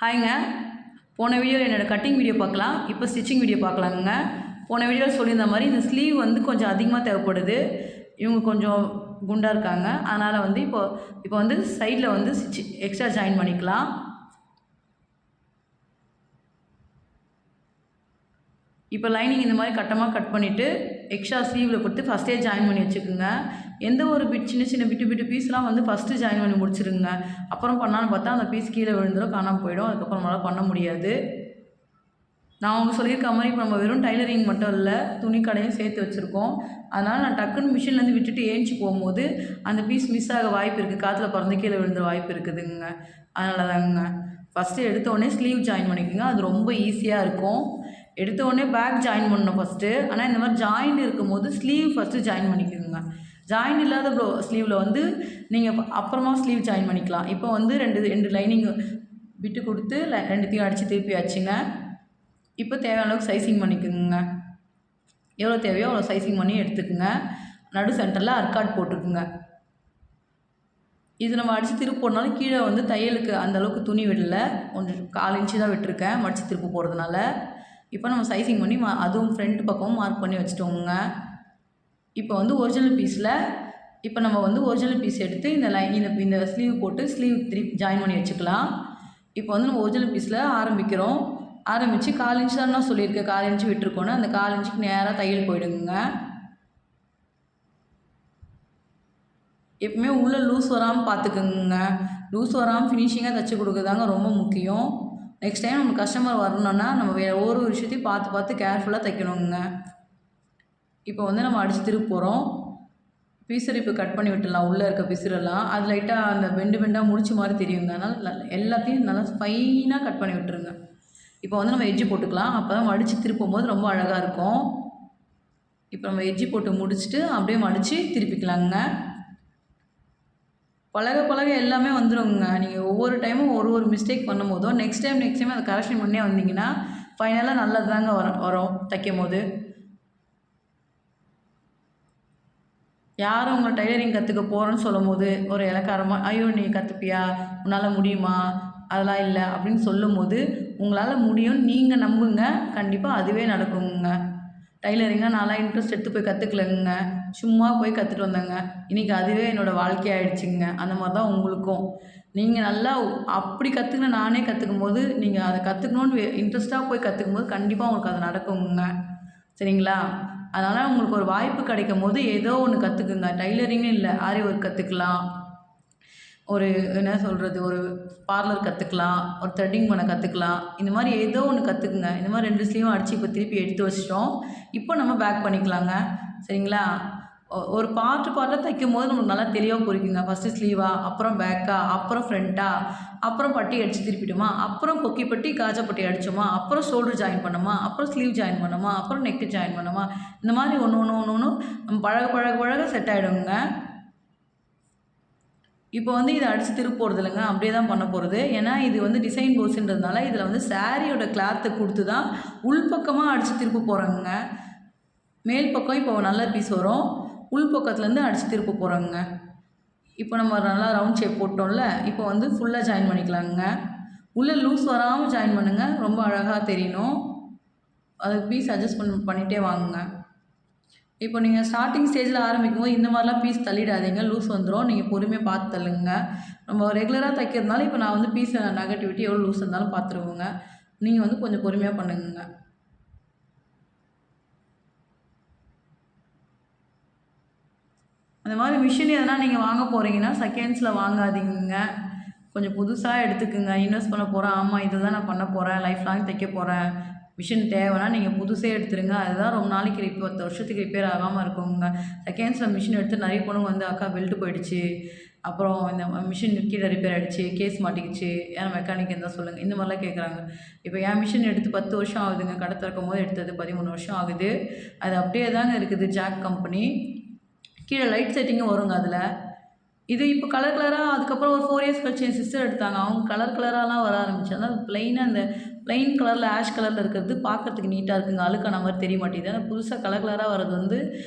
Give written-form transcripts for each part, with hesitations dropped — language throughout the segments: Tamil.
ஹாய்ங்க. போன வீடியோவில் என்னோடய கட்டிங் வீடியோ பார்க்கலாம். இப்போ ஸ்டிச்சிங் வீடியோ பார்க்கலாங்க. போன வீடியோவில் சொல்லியிருந்த மாதிரி இந்த ஸ்லீவ் வந்து கொஞ்சம் அதிகமாக தேவைப்படுது. இவங்க கொஞ்சம் குண்டாக இருக்காங்க. அதனால் வந்து இப்போ வந்து சைடில் வந்து எக்ஸ்ட்ரா ஜாயின் பண்ணிக்கலாம். இப்போ லைனிங் இந்த மாதிரி கட்டமாக கட் பண்ணிவிட்டு எக்ஸ்ட்ரா ஸ்லீவில் கொடுத்து ஃபஸ்ட்டே ஜாயின் பண்ணி வச்சுக்கோங்க. எந்த ஒரு சின்ன சின்ன பிட்டு பீஸ்லாம் வந்து ஃபஸ்ட்டு ஜாயின் பண்ணி முடிச்சிருங்க. அப்புறம் பண்ணான்னு பார்த்தா அந்த பீஸ் கீழே விழுந்துடும், காணாமல் போயிடும். அதுக்கப்புறம் நம்மளால் பண்ண முடியாது. நான் அவங்க சொல்லியிருக்க மாதிரி இப்போ நம்ம வெறும் டைலரிங் மட்டும் இல்லை, துணி கடையும் சேர்த்து வச்சுருக்கோம். அதனால் நான் டக்குன்னு மிஷின்லேருந்து விட்டுட்டு ஏஞ்சி போகும்போது அந்த பீஸ் மிஸ் ஆக வாய்ப்பு இருக்குது. காற்றுல பறந்து கீழே விழுந்த வாய்ப்பு இருக்குதுங்க. அதனால தாங்க ஃபஸ்ட்டு எடுத்தோடனே ஸ்லீவ் ஜாயின் பண்ணிக்கோங்க. அது ரொம்ப ஈஸியாக இருக்கும். எடுத்தோடனே பேக் ஜாயின் பண்ணணும் ஃபஸ்ட்டு. ஆனால் இந்த மாதிரி ஜாயின் இருக்கும்போது ஸ்லீவ் ஃபஸ்ட்டு ஜாயின் பண்ணிக்கோங்க. ஜாயின் இல்லாத ஸ்லீவில் வந்து நீங்கள் அப்புறமா ஸ்லீவ் ஜாயின் பண்ணிக்கலாம். இப்போ வந்து ரெண்டு லைனிங் விட்டு கொடுத்து ரெண்டுத்தையும் அடித்து திருப்பி வச்சுங்க. இப்போ தேவையான அளவுக்கு சைசிங் பண்ணிக்கோங்க. எவ்வளோ தேவையோ அவ்வளோ சைசிங் பண்ணி எடுத்துக்கோங்க. நடு சென்டரில் அர்க்காட் போட்டுக்குங்க. இது நம்ம அடித்து திருப்பு போடனாலும் கீழே வந்து தையலுக்கு அந்தளவுக்கு துணி விடலை, கொஞ்சம் 1/4 இன்ச்சு தான் விட்டுருக்கேன் மடித்து திருப்பு போகிறதுனால. இப்போ நம்ம சைசிங் பண்ணி அதுவும் ஃப்ரண்ட் பக்கமும் மார்க் பண்ணி வச்சுட்டோங்க. இப்போ வந்து ஒரிஜினல் பீஸில் இப்போ நம்ம வந்து ஒரிஜினல் பீஸ் எடுத்து இந்த ஸ்லீவ் போட்டு ஸ்லீவ் திருப்பி ஜாயின் பண்ணி வச்சுக்கலாம். இப்போ வந்து நம்ம ஒரிஜினல் பீஸில் ஆரம்பிக்கிறோம். ஆரம்பித்து 1/4 இன்ச்சு தான் நான் சொல்லியிருக்கேன், 1/4 இன்ச்சு விட்டுருக்கோன்னு அந்த 1/4 இன்ச்சுக்கு நேராக தையல் போயிடுங்க. எப்பவுமே உள்ளே லூஸ் வராமல் பார்த்துக்குங்க. லூஸ் வராமல் ஃபினிஷிங்காக தைச்சி கொடுக்குறதாங்க ரொம்ப முக்கியம். நெக்ஸ்ட் டைம் நம்ம கஸ்டமர் வரணுன்னா நம்ம வேறு ஒரு விஷயத்தையும் பார்த்து கேர்ஃபுல்லாக தைக்கணுங்க. இப்போ வந்து நம்ம அடித்து திருப்ப போகிறோம். பீசர் இப்போ கட் பண்ணி விட்டுடலாம். உள்ளே இருக்க பீசரெல்லாம் அது லைட்டாக அந்த பெண்டாக முடிச்ச மாதிரி தெரியுங்க. அதனால் எல்லாத்தையும் நல்லா ஃபைனாக கட் பண்ணி விட்டுருங்க. இப்போ வந்து நம்ம எட்ஜு போட்டுக்கலாம். அப்போ தான் மடித்து திருப்பும் போது ரொம்ப அழகாக இருக்கும். இப்போ நம்ம எட்ஜு போட்டு முடிச்சுட்டு அப்படியே மடித்து திருப்பிக்கலாங்க. பழக எல்லாமே வந்துடுங்க. நீங்கள் ஒவ்வொரு டைமும் ஒரு மிஸ்டேக் பண்ணும் போதும் நெக்ஸ்ட் டைம் அதை கரெக்ஷன் பண்ணே வந்தீங்கன்னா ஃபைனலாக நல்லது தாங்க வரும் தைக்கும் போது. யாரும் உங்களை டைலரிங் கற்றுக்க போகிறோன்னு சொல்லும் போது ஒரு இலக்காரமாக ஐயோ நீ கற்றுப்பியா, உன்னால் முடியுமா, அதெல்லாம் இல்லை அப்படின்னு சொல்லும் போது உங்களால் முடியும் நீங்கள் நம்புங்க. கண்டிப்பாக அதுவே நடக்குங்க. டைலரிங்காக நான்லாம் இன்ட்ரெஸ்ட் எடுத்து போய் கற்றுக்கலங்க, சும்மா போய் கற்றுட்டு வந்தேங்க. இன்றைக்கி அதுவே என்னோடய வாழ்க்கையாகிடுச்சிங்க. அந்த மாதிரி தான் உங்களுக்கும். நீங்கள் நல்லா அப்படி கற்றுக்கணும் நானே கற்றுக்கும் போது நீங்கள் அதை கற்றுக்கணுன்னு இன்ட்ரெஸ்ட்டாக போய் கற்றுக்கும் போது கண்டிப்பாக உங்களுக்கு அது நடக்குங்க. சரிங்களா? அதனால் உங்களுக்கு ஒரு வாய்ப்பு கிடைக்கும் போது ஏதோ ஒன்று கற்றுக்குங்க. டைலரிங்னு இல்லை, ஆரி ஒர்க் கற்றுக்கலாம், ஒரு என்ன சொல்கிறது, ஒரு பார்லர் கற்றுக்கலாம், ஒரு த்ரெட்டிங் பண்ண கற்றுக்கலாம். இந்த மாதிரி ஏதோ ஒன்று கற்றுக்குங்க. இந்த மாதிரி 2 ஸ்லீவும் அடித்து இப்போ திருப்பி எடுத்து வச்சிட்டோம். இப்போ நம்ம பேக் பண்ணிக்கலாங்க. சரிங்களா? ஒரு பார்ட்டாக தைக்கும் போது நமக்கு நல்லா தெளிவாக புரிக்குங்க. ஃபஸ்ட்டு ஸ்லீவா, அப்புறம் பேக்கா, அப்புறம் ஃப்ரண்ட்டா, அப்புறம் பட்டி அடித்து திருப்பிட்டோமா, அப்புறம் கொக்கி பட்டி காஜா பட்டி அடித்தோமா, அப்புறம் ஷோல்டர் ஜாயின் பண்ணோமா, அப்புறம் ஸ்லீவ் ஜாயின் பண்ணோமா, அப்புறம் நெக்கு ஜாயின் பண்ணோமா, இந்த மாதிரி ஒன்று நம்ம பழக செட் ஆகிடுங்க. இப்போ வந்து இதை அடித்து திருப்ப போகிறது இல்லைங்க, அப்படியே தான் பண்ண போகிறது. ஏன்னா இது வந்து டிசைன் போர்ஸ்ன்றதுனால இதில் வந்து சாரியோட கிளாத்தை கொடுத்து தான் உள்பக்கமாக அடித்து திருப்ப போகிறோங்க. மேல் பக்கம் இப்போ நல்ல பீஸ் வரும், உள் பக்கத்துலேருந்து அடித்து திருப்ப போகிறோங்க. இப்போ நம்ம நல்லா ரவுண்ட் ஷேப் போட்டோம்ல, இப்போ வந்து ஃபுல்லாக ஜாயின் பண்ணிக்கலாங்க. உள்ளே லூஸ் வராமல் ஜாயின் பண்ணுங்கள், ரொம்ப அழகாக தெரியணும். அது பீஸ் அட்ஜஸ்ட் பண்ணிகிட்டே வாங்குங்க. இப்போ நீங்கள் ஸ்டார்டிங் ஸ்டேஜில் ஆரம்பிக்கும் போது இந்த மாதிரிலாம் பீஸ் தள்ளிடாதீங்க, லூஸ் வந்துடும். நீங்கள் பொறுமையாக பார்த்து தள்ளுங்க. நம்ம ரெகுலராக தைக்கிறதுனால இப்போ நான் வந்து பீஸ் நெகட்டிவிட்டி எவ்வளோ லூஸ் இருந்தாலும் பார்த்துருவோங்க. நீங்கள் வந்து கொஞ்சம் பொறுமையாக பண்ணுங்க. அந்த மாதிரி மிஷின் எதனா நீங்கள் வாங்க போகிறீங்கன்னா செகண்ட்ஸில் வாங்காதீங்க. கொஞ்சம் புதுசாக எடுத்துக்குங்க. இன்வெஸ்ட் பண்ண போகிறேன், ஆமாம் இதை தான் நான் பண்ண போகிறேன், லைஃப் லாங் தைக்க போகிறேன், மிஷின் தேவைன்னா நீங்கள் புதுசே எடுத்துருங்க. அதுதான் ரொம்ப நாளைக்கு 10 வருஷத்துக்கு ரிப்பேர் ஆகாமல் இருக்குங்க. செகண்ட்ஸில் மிஷின் எடுத்து நிறைய பொண்ணுங்க வந்து அக்கா பெல்ட்டு போயிடுச்சு, அப்புறம் இந்த மிஷின் கீழே ரிப்பேர் ஆகிடுச்சு, கேஸ் மாட்டிக்கிச்சு, ஏன்னா மெக்கானிக் இருந்தால் சொல்லுங்கள், இந்த மாதிரிலாம் கேட்குறாங்க. இப்போ என் மிஷின் எடுத்து 10 வருஷம் ஆகுதுங்க. கடை திறக்கும் போது எடுத்தது 13 வருஷம் ஆகுது. அது அப்படியே தாங்க இருக்குது, ஜாக் கம்பெனி. கீழே லைட் செட்டிங்கும் வருங்க அதில். இது இப்போ கலராக அதுக்கப்புறம் ஒரு 4 இயர்ஸ் கழிச்சு என் சிஸ்டர் எடுத்தாங்க. அவங்க கலராலாம் வர ஆரம்பிச்சு. அதனால் ப்ளைனாக அந்த ப்ளைன் கலரில் ஆஷ் கலரில் இருக்கிறது பார்க்குறதுக்கு நீட்டாக இருக்குங்க. அழுக்கான மாதிரி தெரிய மாட்டேங்குது. ஆனால் புதுசாக கலராக வர்றது வந்து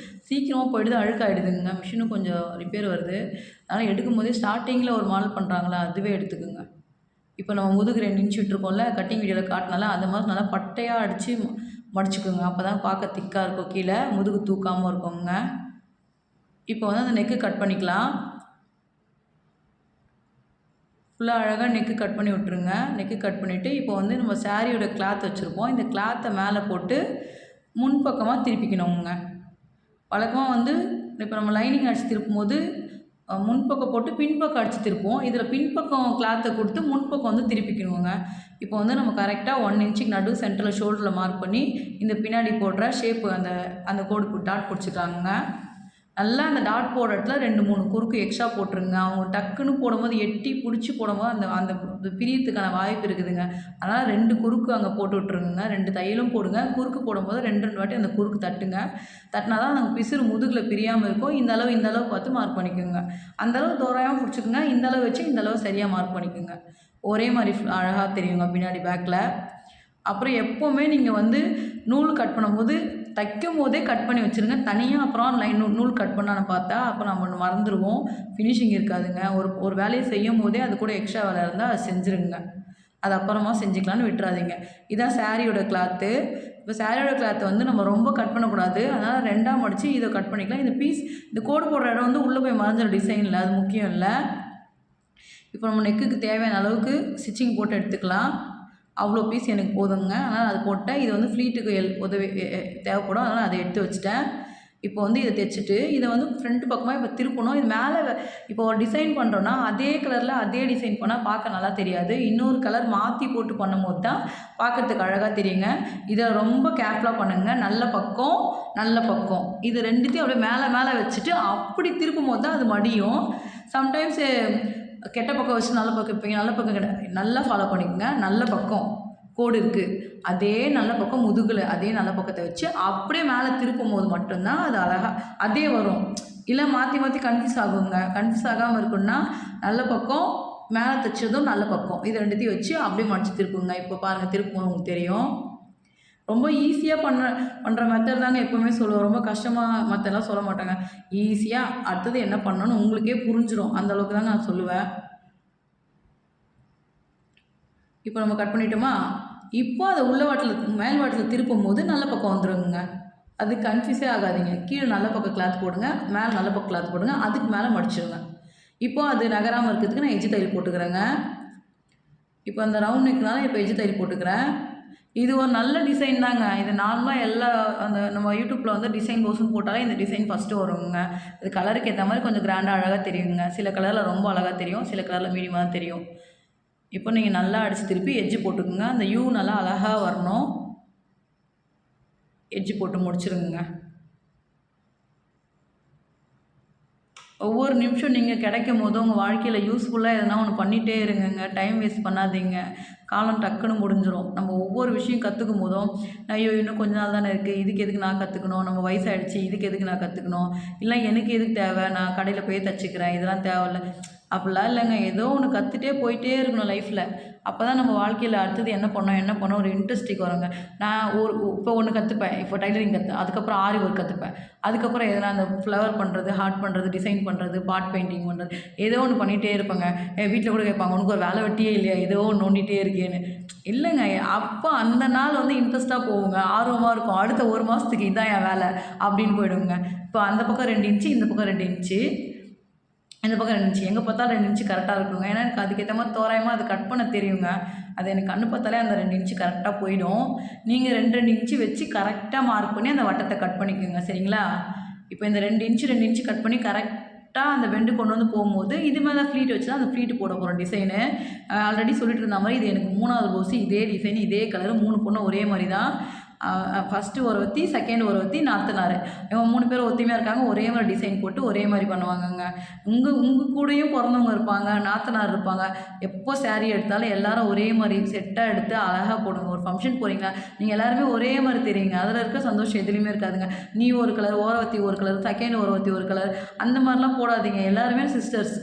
சீக்கிரமாக போயிடுது, அழுக்காயிடுதுங்க. மிஷினும் கொஞ்சம் ரிப்பேர் வருது. அதனால் எடுக்கும் போதே ஸ்டார்டிங்கில் ஒரு மாடல் பண்ணுறாங்களா அதுவே எடுத்துக்குங்க. இப்போ நம்ம முதுகு 2 இன்ச் விட்டுருக்கோம்ல, கட்டிங் வீடியோவில் காட்டினால அந்த மாதிரி நல்லா பட்டையாக அடித்து மடிச்சுக்கோங்க. அப்போ தான் பார்க்க திக்காக இருக்கும், கீழே முதுகு தூக்காமல் இருக்குங்க. இப்போ வந்து அந்த நெக்கு கட் பண்ணிக்கலாம். ஃபுல்லாக அழகாக நெக்கு கட் பண்ணி விட்ருங்க. நெக்கு கட் பண்ணிவிட்டு இப்போ வந்து நம்ம சாரியோட கிளாத் வச்சுருப்போம். இந்த கிளாத்தை மேலே போட்டு முன்பக்கமாக திருப்பிக்கணுங்க. வழக்கமாக வந்து இப்போ நம்ம லைனிங் அடித்து திருப்பும்போது முன்பக்கம் போட்டு பின்பக்கம் அடித்து திருப்போம். இதில் பின்பக்கம் கிளாத்தை கொடுத்து முன்பக்கம் வந்து திருப்பிக்கணுங்க. இப்போ வந்து நம்ம கரெக்டாக 1 இன்ச்சுக்கு நடு சென்டரில் ஷோல்டரில் மார்க் பண்ணி இந்த பின்னாடி போடுற ஷேப்பு அந்த கோடு டாட் பிடிச்சிக்கலாங்க. நல்லா அந்த டாட் போடுற இடத்துல 2, 3 குறுக்கு எக்ஸ்ட்ரா போட்டுருங்க. அவங்க டக்குன்னு போடும்போது எட்டி பிடிச்சி போடும்போது அந்த பிரியறதுக்கான வாய்ப்பு இருக்குதுங்க. அதனால் 2 குறுக்கு அங்கே போட்டு விட்ருங்க. 2 தையலும் போடுங்க. குறுக்கு போடும்போது 2 வாட்டி அந்த குறுக்கு தட்டுங்க. தட்டினா தான் நம்ம பிசுறு முதுகில் பிரியாமல் இருக்கும். இந்த அளவு பார்த்து மார்க் பண்ணிக்கோங்க. அந்தளவு தோராயமாக பிடிச்சிக்கோங்க. இந்த அளவு வச்சு இந்த அளவு சரியாக மார்க் பண்ணிக்கோங்க. ஒரே மாதிரி அழகாக தெரியுங்க பின்னாடி பேக்கில். அப்புறம் எப்போவுமே நீங்கள் வந்து நூல் கட் பண்ணும்போது தைக்கும் போதே கட் பண்ணி வச்சுருங்க. தனியாக அப்புறம் நூல் கட் பண்ணான்னு பார்த்தா அப்புறம் நம்ம மறந்துடுவோம், ஃபினிஷிங் இருக்காதுங்க. ஒரு வேலையை செய்யும் போதே அது கூட எக்ஸ்ட்ரா வேலை இருந்தால் அது செஞ்சுருங்க. அது அப்புறமா செஞ்சுக்கலான்னு விட்டுறாதீங்க. இதான் சாரியோட கிளாத்து. இப்போ சாரியோட கிளாத்தை வந்து நம்ம ரொம்ப கட் பண்ணக்கூடாது. அதனால் 2ஆக மடித்து இதை கட் பண்ணிக்கலாம். இந்த கோடு போடுற இடம் வந்து உள்ளே போய் மறைஞ்சிடும் டிசைனில், அது முக்கியம் இல்லை. இப்போ நம்ம நெக்குக்கு தேவையான அளவுக்கு ஸ்டிச்சிங் போட்டு எடுத்துக்கலாம். அவ்வளோ பீஸ் எனக்கு போதுங்க. அதனால் அது போட்டேன். இது வந்து ஃப்ளீட்டுக்கு உதவி தேவைப்படும். அதனால் அதை எடுத்து வச்சுட்டேன். இப்போ வந்து இதை தைச்சிட்டு இதை வந்து ஃப்ரண்ட் பக்கமாக இப்போ திருப்பணும். இது மேலே இப்போ ஒரு டிசைன் பண்ணுறோன்னா அதே கலரில் அதே டிசைன் பண்ணால் பார்க்க நல்லா தெரியாது. இன்னொரு கலர் மாற்றி போட்டு பண்ணும்போது தான் பார்க்குறதுக்கு அழகாக தெரியுங்க. இதை ரொம்ப கேர்ஃபுல்லாக பண்ணுங்க. நல்ல பக்கம் இது 2த்தையும் அப்படியே மேலே வச்சுட்டு அப்படி திருப்பும் போது தான் அது மடியும். சம்டைம்ஸ் கெட்ட பக்கம் வச்சு நல்ல பக்கம் இருப்பீங்க. நல்ல பக்கம் நல்லா ஃபாலோ பண்ணிக்கோங்க. நல்ல பக்கம் கோடு இருக்குது, அதே நல்ல பக்கம் முதுகில் அதே நல்ல பக்கத்தை வச்சு அப்படியே மேலே திருப்பும் போது மட்டும்தான் அது அழகாக அதே வரும். இல்லை மாற்றி கன்ஃபியூஸ் ஆகுங்க. கன்ஃபியூஸ் ஆகாமல் இருக்குன்னா நல்ல பக்கம் மேலே தைச்சதும் நல்ல பக்கம் இது 2த்தையும் வச்சு அப்படியே மடித்து திருப்புங்க. இப்போ பாருங்கள், திருப்பும் உங்களுக்கு தெரியும். ரொம்ப ஈஸியாக பண்ணுற மெத்தட் தாங்க எப்போவுமே சொல்லுவோம். ரொம்ப கஷ்டமாக மற்றெல்லாம் சொல்ல மாட்டாங்க. ஈஸியாக அடுத்தது என்ன பண்ணணும்னு உங்களுக்கே புரிஞ்சிடும். அந்தளவுக்கு தாங்க நான் சொல்லுவேன். இப்போ நம்ம கட் பண்ணிட்டோமா? இப்போ அதை மேல் வாட்டில் திருப்பும் போது நல்ல பக்கம் வந்துடுங்க. அது கன்ஃபியூஸே ஆகாதீங்க. கீழே நல்ல பக்கம் கிளாத் போடுங்க, மேலே நல்ல பக்கம் கிளாத் போடுங்க, அதுக்கு மேலே மடிச்சிடுங்க. இப்போ அது நகராமல் இருக்கிறதுக்கு நான் எஜ்ஜு தையல் போட்டுக்கிறேங்க. இப்போ அந்த ரவுண்ட் நெக்னால இப்போ எஜ்ஜு தையல் போட்டுக்கிறேன். இது ஒரு நல்ல டிசைன் தாங்க. இது நார்மலாக நம்ம யூடியூப்பில் வந்து டிசைன் போஸ்ன்னு போட்டாலே இந்த டிசைன் ஃபஸ்ட்டு வருங்க. இது கலருக்கு ஏற்ற மாதிரி கொஞ்சம் கிராண்டாக அழகாக தெரியுங்க. சில கலரில் ரொம்ப அழகாக தெரியும், சில கலரில் மீடியமாக தான் தெரியும். இப்போ நீங்கள் நல்லா அடித்து திருப்பி எட்ஜு போட்டுக்குங்க. அந்த யூ நல்லா அழகாக வரணும். எட்ஜு போட்டு முடிச்சிருங்க. ஒவ்வொரு நிமிஷம் நீங்கள் கிடைக்கும் போதும் உங்கள் வாழ்க்கையில் யூஸ்ஃபுல்லாக எதனா ஒன்று பண்ணிகிட்டே இருங்கங்க. டைம் வேஸ்ட் பண்ணாதீங்க. காலம் டக்குன்னு முடிஞ்சிடும். நம்ம ஒவ்வொரு விஷயம் கற்றுக்கும் போதும் ஐயோ இன்னும் கொஞ்ச நாள் தானே இருக்குது, இதுக்கு எதுக்கு நான் கற்றுக்கணும், நம்ம வயசாகிடுச்சு இதுக்கு எதுக்கு நான் கற்றுக்கணும், இல்லை எனக்கு எதுக்கு தேவை, நான் கடையில் போய் தச்சுக்கிறேன், இதெல்லாம் தேவையில்ல அப்படிலாம் இல்லைங்க. ஏதோ ஒன்று கற்றுட்டே போயிட்டே இருக்கணும் லைஃப்பில். அப்போ தான் நம்ம வாழ்க்கையில் அடுத்தது என்ன பண்ணோம் ஒரு இன்ட்ரெஸ்டிங் வருங்க. நான் இப்போ ஒன்று கற்றுப்பேன். இப்போ டைலரிங் அதுக்கப்புறம் ஆரி ஒர்க் கற்றுப்பேன். அதுக்கப்புறம் எதனா அந்த ஃப்ளவர் பண்ணுறது, ஹார்ட் பண்ணுறது, டிசைன் பண்ணுறது, பாட் பெயிண்டிங் பண்ணுறது, ஏதோ ஒன்று பண்ணிகிட்டே இருப்பேங்க. வீட்டில் கூட கேட்பாங்க, உனக்கு ஒரு வேலை வெட்டியே இல்லையா, ஏதோ ஒன்று நோண்டிகிட்டே இருக்கேன்னு. இல்லைங்க, அப்போ அந்த நாள் வந்து இன்ட்ரெஸ்ட்டாக போகுங்க, ஆர்வமாக இருக்கும். அடுத்த 1 மாதத்துக்கு இதான் என் வேலை அப்படின்னு போயிடுங்க. இப்போ அந்த பக்கம் 2 இன்ச்சு, இந்த பக்கம் 2 இன்ச்சு, இந்த பக்கம் 2 இன்ச்சு, எங்கே பார்த்தாலும் 2 இன்ச்சு கரெக்டாக இருக்குங்க. ஏன்னா எனக்கு அதுக்கேற்ற மாதிரி தோராயமாக அது கட் பண்ண தெரியுங்க. அது எனக்கு கண்ணு பார்த்தாலே அந்த 2 இன்ச்சு கரெக்டாக போயிடும். நீங்கள் 2 இன்ச்சு வச்சு கரெக்டாக மார்க் பண்ணி அந்த வட்டத்தை கட் பண்ணிக்கோங்க. சரிங்களா? இப்போ இந்த 2 இன்ச்சு கட் பண்ணி கரெக்டாக அந்த பெண்டு கொண்டு வந்து போகும்போது இது மேலே ஃப்ளீட் வச்சு தான் அந்த ஃப்ளீட் போட போகிறோம் டிசைனு. ஆல்ரெடி சொல்லிட்டு இருந்த மாதிரி இது எனக்கு 3வது ப்ளவுஸு, இதே டிசைன் இதே கலரு, 3 பொண்ணு ஒரே மாதிரி தான். ஃபஸ்ட்டு ஒருவத்தி, செகண்ட் ஒருவத்தி, நாத்தனார், இவங்க 3 பேர் ஒத்துமையாக இருக்காங்க. ஒரே மாதிரி டிசைன் போட்டு ஒரே மாதிரி பண்ணுவாங்கங்க. உங்கள் கூடயும் பிறந்தவங்க இருப்பாங்க, நாத்தனார் இருப்பாங்க. எப்போ சாரீ எடுத்தாலும் எல்லோரும் ஒரே மாதிரி செட்டாக எடுத்து அழகாக போடுங்க. ஒரு ஃபங்க்ஷன் போகிறீங்களா, நீங்கள் எல்லாருமே ஒரே மாதிரி தெரியுங்க. அதில் இருக்க சந்தோஷம் எதுலேயுமே இருக்காதுங்க. நீ ஒரு கலர், ஓரவத்தி ஒரு கலர், செகண்ட் ஒருவத்தி ஒரு கலர், அந்த மாதிரிலாம் போடாதீங்க. எல்லாருமே சிஸ்டர்ஸ்.